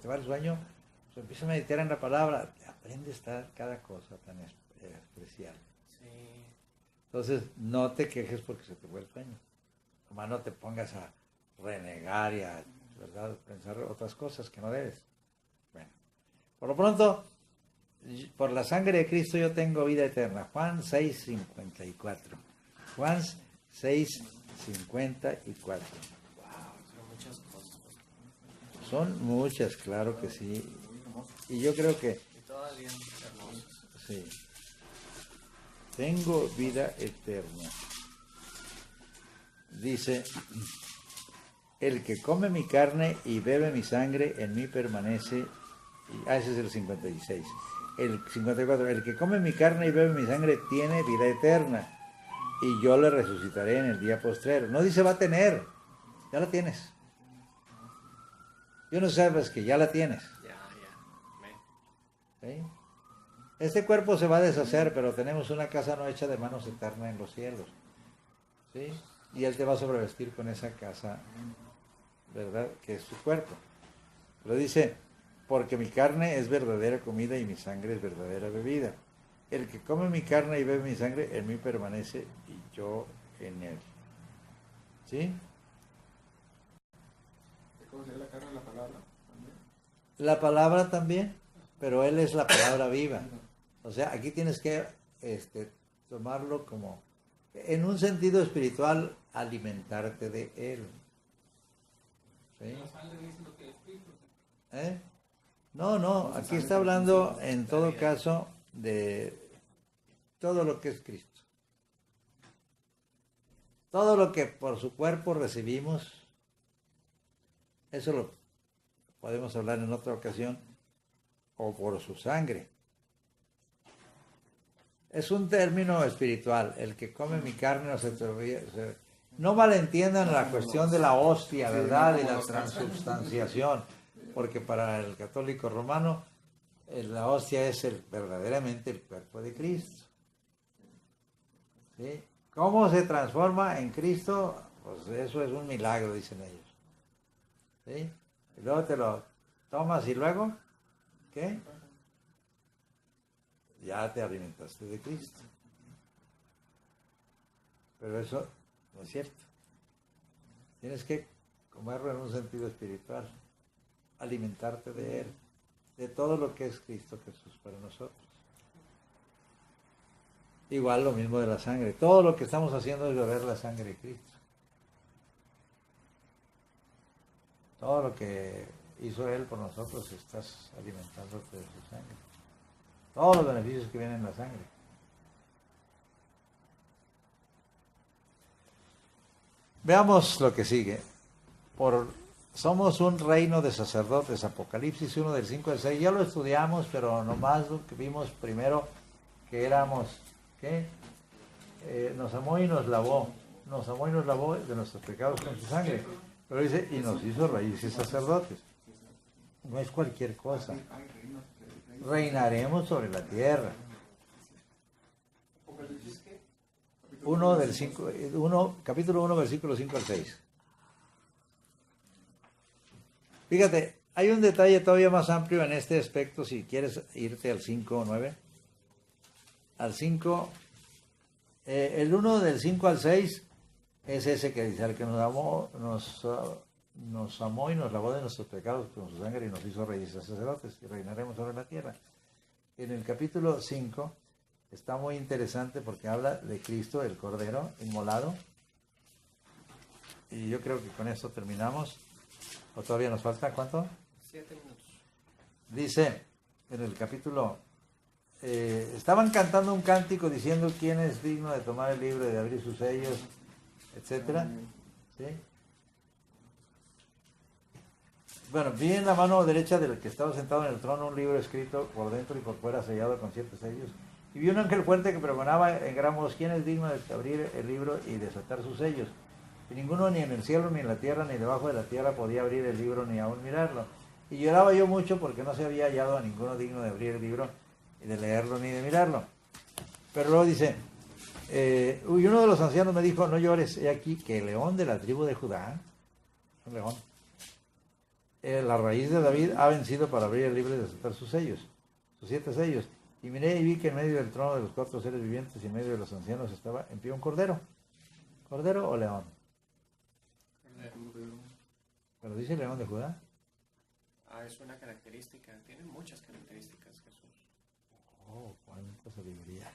te va el sueño, pues empieza a meditar en la palabra, aprendes cada cosa tan especial. Sí. Entonces, no te quejes porque se te fue el sueño. Nomás no te pongas a renegar y a, ¿verdad?, pensar otras cosas que no debes. Bueno, por lo pronto, por la sangre de Cristo yo tengo vida eterna. Juan 6:54. Juan 6:54. Wow, son muchas cosas. Son muchas, claro que sí. Y yo creo que Y todas bien hermosas. sí. Tengo vida eterna. Dice, el que come mi carne y bebe mi sangre, en mí permanece. Ese es el 56. El 54, el que come mi carne y bebe mi sangre tiene vida eterna, y yo le resucitaré en el día postrero. No dice va a tener, ya la tienes. Yo no sabes que ya la tienes. Ya. Amén. ¿Sí? Este cuerpo se va a deshacer, pero tenemos una casa no hecha de manos eterna en los cielos. ¿Sí? Y Él te va a sobrevestir con esa casa, ¿verdad?, que es su cuerpo. Pero dice, porque mi carne es verdadera comida y mi sangre es verdadera bebida. El que come mi carne y bebe mi sangre, en mí permanece y yo en él. ¿Sí? ¿Conocer la carne de la palabra también? La palabra también, pero Él es la palabra viva. O sea, aquí tienes que tomarlo como, en un sentido espiritual, alimentarte de Él. ¿Sí? La sangre dice lo que es Cristo. ¿Eh? No, aquí está hablando en todo caso de todo lo que es Cristo. Todo lo que por su cuerpo recibimos, eso lo podemos hablar en otra ocasión, o por su sangre. Es un término espiritual. El que come mi carne no malentiendan la cuestión de la hostia, ¿verdad?, y la transubstanciación, porque para el católico romano la hostia es verdaderamente el cuerpo de Cristo. ¿Sí? ¿Cómo se transforma en Cristo? Pues eso es un milagro, dicen ellos. ¿Sí? Y luego te lo tomas y luego, ¿qué? Ya te alimentaste de Cristo. Pero eso no es cierto. Tienes que comerlo en un sentido espiritual, alimentarte de Él, de todo lo que es Cristo Jesús para nosotros. Igual lo mismo de la sangre. Todo lo que estamos haciendo es beber la sangre de Cristo. Todo lo que hizo Él por nosotros, estás alimentándote de su sangre. Todos los beneficios que vienen en la sangre. Veamos lo que sigue. Somos un reino de sacerdotes, Apocalipsis 1 del 5 al 6. Ya lo estudiamos, pero nomás lo que vimos primero, que éramos, ¿qué? Nos amó y nos lavó. Nos amó y nos lavó de nuestros pecados con su sangre. Pero dice, y nos hizo reyes y sacerdotes. No es cualquier cosa. Reinaremos sobre la tierra. Capítulo 1, versículo 5 al 6. Fíjate, hay un detalle todavía más amplio en este aspecto, si quieres irte al 5 o 9. Al 5, el 1 del 5 al 6 es ese que dice, al que nos amó y nos lavó de nuestros pecados con su sangre y nos hizo reyes y sacerdotes y reinaremos sobre la tierra. En el capítulo 5 está muy interesante porque habla de Cristo, el Cordero inmolado. Y yo creo que con esto terminamos. ¿O todavía nos falta cuánto? 7 minutos. Dice en el capítulo, estaban cantando un cántico diciendo quién es digno de tomar el libro y de abrir sus sellos. etcétera. ¿Sí? Bueno, vi en la mano derecha del que estaba sentado en el trono un libro escrito por dentro y por fuera, sellado con 7 sellos. Y vi un ángel fuerte que pregonaba en gran voz: ¿quién es digno de abrir el libro y desatar sus sellos? Y ninguno, ni en el cielo, ni en la tierra, ni debajo de la tierra, podía abrir el libro ni aún mirarlo. Y lloraba yo mucho porque no se había hallado a ninguno digno de abrir el libro y de leerlo ni de mirarlo. Pero luego dice, y uno de los ancianos me dijo: no llores, he aquí que el león de la tribu de Judá, un león, la raíz de David, ha vencido para abrir el libro y desatar sus sellos, sus 7 sellos. Y miré y vi que en medio del trono de los 4 seres vivientes y en medio de los ancianos estaba en pie un cordero. ¿Cordero o león? Pero dice león de Judá. Es una característica, tiene muchas características Jesús. Oh, cuánta sabiduría.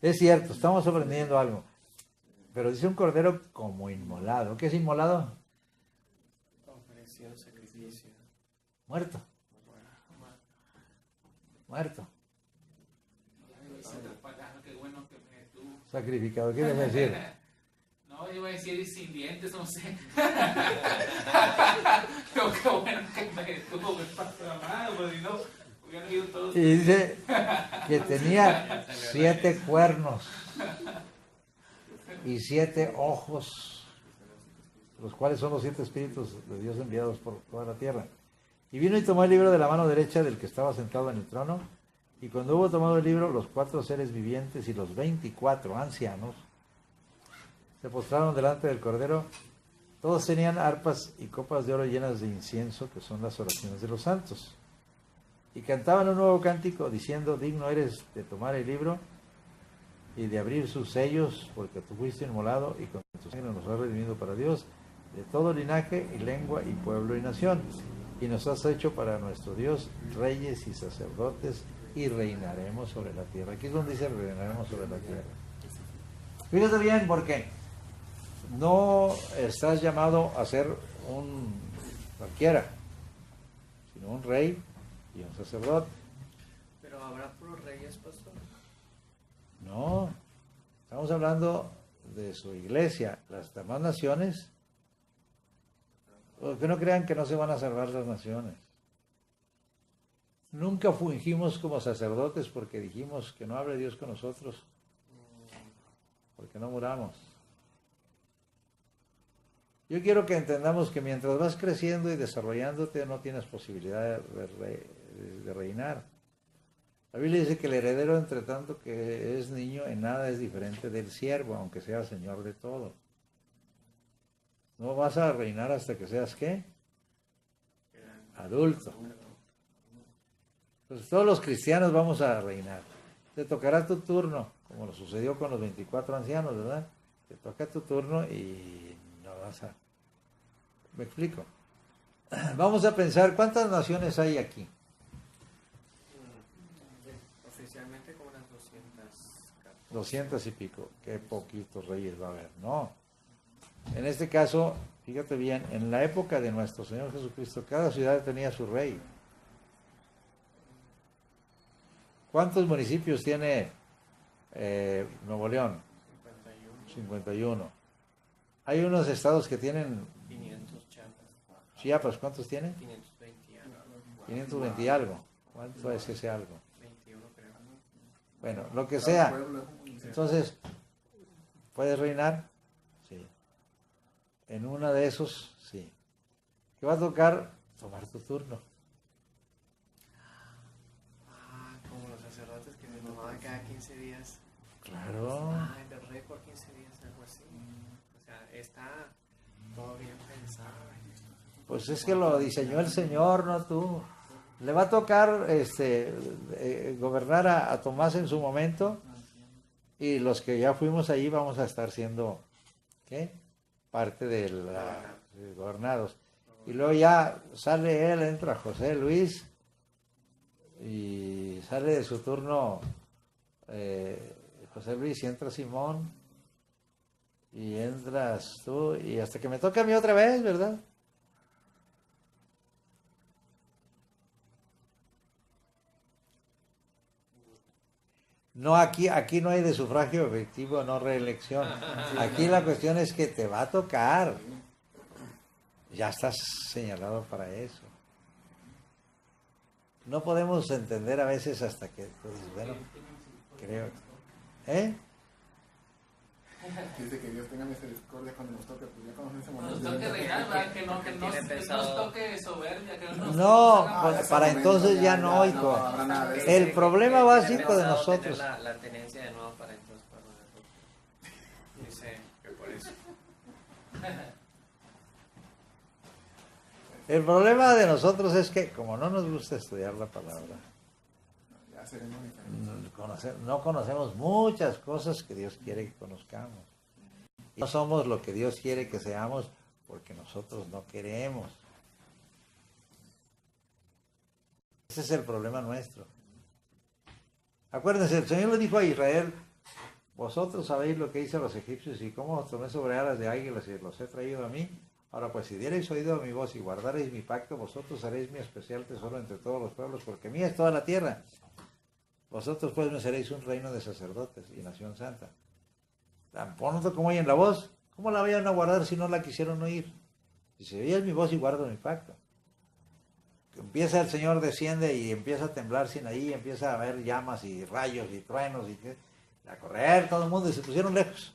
Es cierto, estamos aprendiendo algo. Pero dice un cordero como inmolado. ¿Qué es inmolado? Ofrecido sacrificio. Muerto. Muerto. Qué bueno que me tú. Sacrificado. ¿Qué debe decir? No, iba a decir sin dientes, no sé. Pero qué bueno que me tuvo que pasar mal, pues si no, hubieran ido todos. Y dice que tenía 7 cuernos y 7 ojos, los cuales son los 7 espíritus de Dios enviados por toda la tierra. Y vino y tomó el libro de la mano derecha del que estaba sentado en el trono, y cuando hubo tomado el libro, los 4 seres vivientes y los 24 ancianos se postraron delante del Cordero. Todos tenían arpas y copas de oro llenas de incienso, que son las oraciones de los santos. Y cantaban un nuevo cántico, diciendo: digno eres de tomar el libro y de abrir sus sellos, porque tú fuiste inmolado y con tu sangre nos has redimido para Dios, de todo linaje y lengua y pueblo y nación. Y nos has hecho para nuestro Dios reyes y sacerdotes, y reinaremos sobre la tierra. Aquí es donde dice reinaremos sobre la tierra. Fíjate bien, porque no estás llamado a ser un cualquiera, sino un rey y un sacerdote. Pero habrá puros reyes, pastor. No, estamos hablando de su iglesia. Las demás naciones, que no crean que no se van a salvar las naciones. Nunca fungimos como sacerdotes porque dijimos que no hable Dios con nosotros, porque no muramos. Yo quiero que entendamos que mientras vas creciendo y desarrollándote no tienes posibilidad de reinar. La Biblia dice que el heredero, entre tanto que es niño, en nada es diferente del siervo, aunque sea señor de todo. No vas a reinar hasta que seas, ¿qué? Adulto. Pues todos los cristianos vamos a reinar. Te tocará tu turno, como lo sucedió con los 24 ancianos, ¿verdad? Te toca tu turno y no vas a... ¿Me explico? Vamos a pensar, ¿cuántas naciones hay aquí? Oficialmente como unas 200. 200 y pico. Qué poquitos reyes va a haber. No. En este caso, fíjate bien, en la época de nuestro Señor Jesucristo, cada ciudad tenía su rey. ¿Cuántos municipios tiene Nuevo León? 51. Hay unos estados que tienen... 500 Chiapas. Chiapas, ¿cuántos tiene? 520 algo. 520 y algo. ¿Cuánto es ese algo? 21 creo. Bueno, lo que sea. Entonces, ¿puedes reinar? Sí. En uno de esos, sí. ¿Qué va a tocar? Tomar tu turno. Como los sacerdotes que se tomaban cada 15 días. Claro. El rey por 15 días, algo así. O sea, está todo bien pensado. Pues es que lo diseñó el Señor, no tú. Le va a tocar gobernar a Tomás en su momento, y los que ya fuimos allí vamos a estar siendo, ¿qué? Parte de gobernados. Y luego ya sale él, entra José Luis, y sale de su turno José Luis, y entra Simón, y entras tú, y hasta que me toca a mí otra vez, ¿verdad? No, aquí no hay de sufragio efectivo, no reelección. Aquí la cuestión es que te va a tocar. Ya estás señalado para eso. No podemos entender a veces hasta que, pues, bueno, creo. ¿Eh? Dice que Dios tenga misericordia cuando nos toque, pues ya cuando ese Nos momento. toque reinar, ¿verdad? Que no nos toque soberbia. Que No, nos para momento entonces ya no, hijo. no habrá nada de eso. El problema básico de nosotros. La tenencia de nuevo para entonces cuando me toque. Dice que por eso. El problema de nosotros es que, como no nos gusta estudiar la palabra, Ya seremos diferentes. no conocemos muchas cosas que Dios quiere que conozcamos. Y no somos lo que Dios quiere que seamos porque nosotros no queremos. Ese es el problema nuestro. Acuérdense, el Señor le dijo a Israel: vosotros sabéis lo que hice a los egipcios y cómo os tomé sobre alas de águilas y los he traído a mí. Ahora pues, si diereis oído a mi voz y guardareis mi pacto, vosotros haréis mi especial tesoro entre todos los pueblos, porque mía es toda la tierra. Vosotros pues me seréis un reino de sacerdotes y nación santa. Tampoco como oyen la voz, ¿cómo la vayan a guardar si no la quisieron oír? Si se oye mi voz y guardo mi pacto. Empieza el Señor, desciende y empieza a temblar Sinaí, empieza a haber llamas y rayos y truenos y a correr todo el mundo y se pusieron lejos.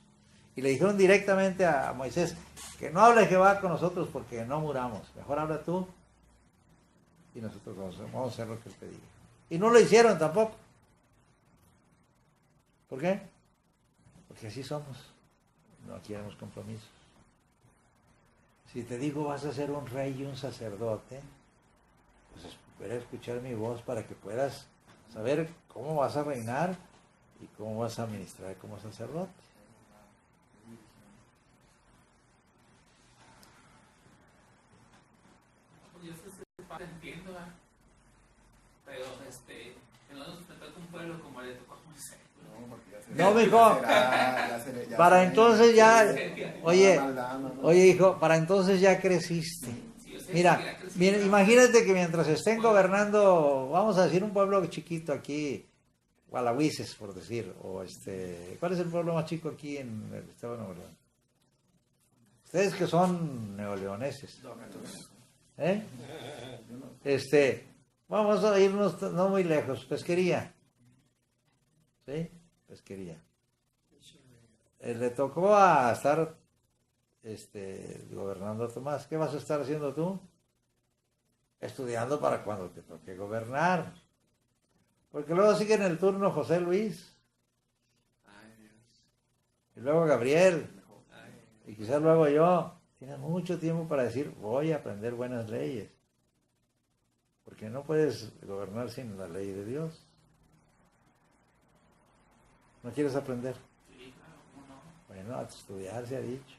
Y le dijeron directamente a Moisés que no hable Jehová con nosotros porque no muramos. Mejor habla tú y nosotros vamos a hacer lo que él te diga. Y no lo hicieron tampoco. ¿Por qué? Porque así somos. No queremos compromisos. Si te digo vas a ser un rey y un sacerdote, pues espera escuchar mi voz para que puedas saber cómo vas a reinar y cómo vas a ministrar como sacerdote. Yo sé parte entiendo, ¿verdad? Pero que no nos enfrentó con un pueblo como le tocó a Moisés. No, mijo. Para entonces ya, oye hijo, para entonces ya creciste. Mira, imagínate que mientras estén gobernando, vamos a decir un pueblo chiquito aquí, Gualahuises, por decir, o ¿cuál es el pueblo más chico aquí en el estado de Nuevo León? Ustedes que son neoleoneses. Vamos a irnos no muy lejos, Pesquería. ¿Sí? Pesquería. Le tocó a estar gobernando a Tomás. ¿Qué vas a estar haciendo tú? Estudiando para cuando te toque gobernar. Porque luego sigue en el turno José Luis. Ay, Dios. Y luego Gabriel. Ay, Y quizás luego yo. Tienes mucho tiempo para decir, voy a aprender buenas leyes. Porque no puedes gobernar sin la ley de Dios. ¿No quieres aprender? Sí, claro, ¿cómo no? Bueno, a estudiar se ha dicho.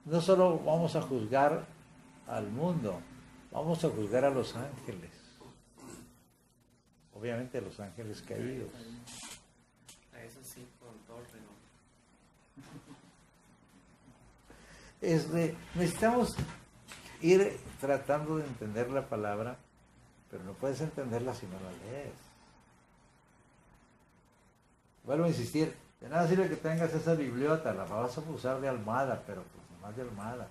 No solo vamos a juzgar al mundo, vamos a juzgar a los ángeles. Obviamente a los ángeles caídos. a eso sí, con todo el rigor. Necesitamos ir tratando de entender la palabra, pero no puedes entenderla si no la lees. Vuelvo a insistir, de nada sirve que tengas esa bibliota, la vas a usar de almohada, pero pues nomás de almohada.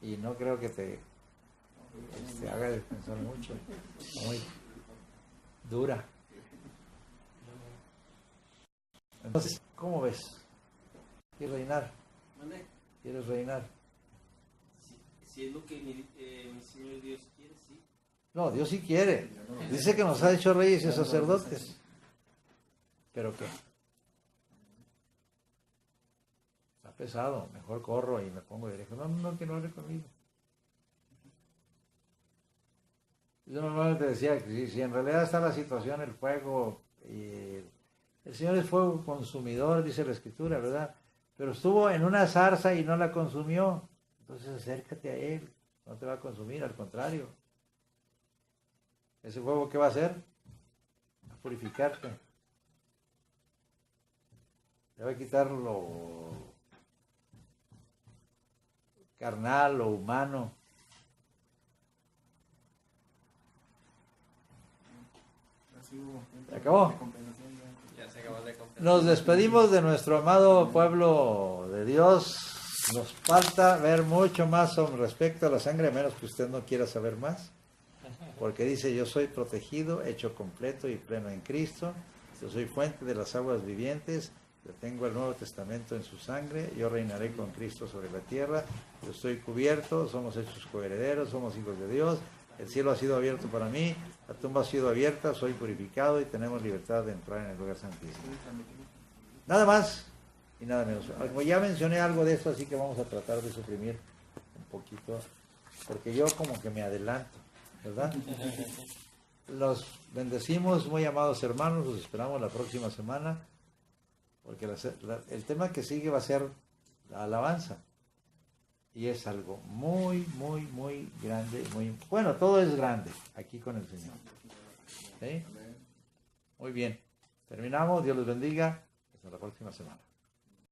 Y no creo que te haga descansar mucho, muy dura. Entonces, ¿cómo ves? ¿Quieres reinar? ¿Mande? ¿Quieres reinar? Si es lo que mi Señor Dios quiere, sí. No, Dios sí quiere. Dice que nos ha hecho reyes y sacerdotes. ¿Pero qué? Está pesado. Mejor corro y me pongo derecho. No, que no hable conmigo. Yo normalmente decía que si en realidad está la situación, el fuego, y el Señor es fuego consumidor, dice la Escritura, ¿verdad? Pero estuvo en una zarza y no la consumió. Entonces acércate a Él. No te va a consumir, al contrario. ¿Ese fuego qué va a hacer? A purificarte. Te va a quitar lo carnal, lo humano. ¿Se acabó? Ya se acabó. Nos despedimos de nuestro amado pueblo de Dios. Nos falta ver mucho más con respecto a la sangre, a menos que usted no quiera saber más. Porque dice, yo soy protegido, hecho completo y pleno en Cristo. Yo soy fuente de las aguas vivientes. Yo tengo el Nuevo Testamento en su sangre. Yo reinaré con Cristo sobre la tierra. Yo estoy cubierto, somos hechos coherederos, somos hijos de Dios. El cielo ha sido abierto para mí, la tumba ha sido abierta, soy purificado y tenemos libertad de entrar en el lugar santísimo. Nada más y nada menos. Como ya mencioné algo de esto, así que vamos a tratar de suprimir un poquito, porque yo como que me adelanto, ¿verdad? Los bendecimos, muy amados hermanos, los esperamos la próxima semana, porque el tema que sigue va a ser la alabanza. Y es algo muy, muy, muy grande. Bueno, todo es grande aquí con el Señor. ¿Sí? Muy bien. Terminamos. Dios les bendiga. Hasta la próxima semana.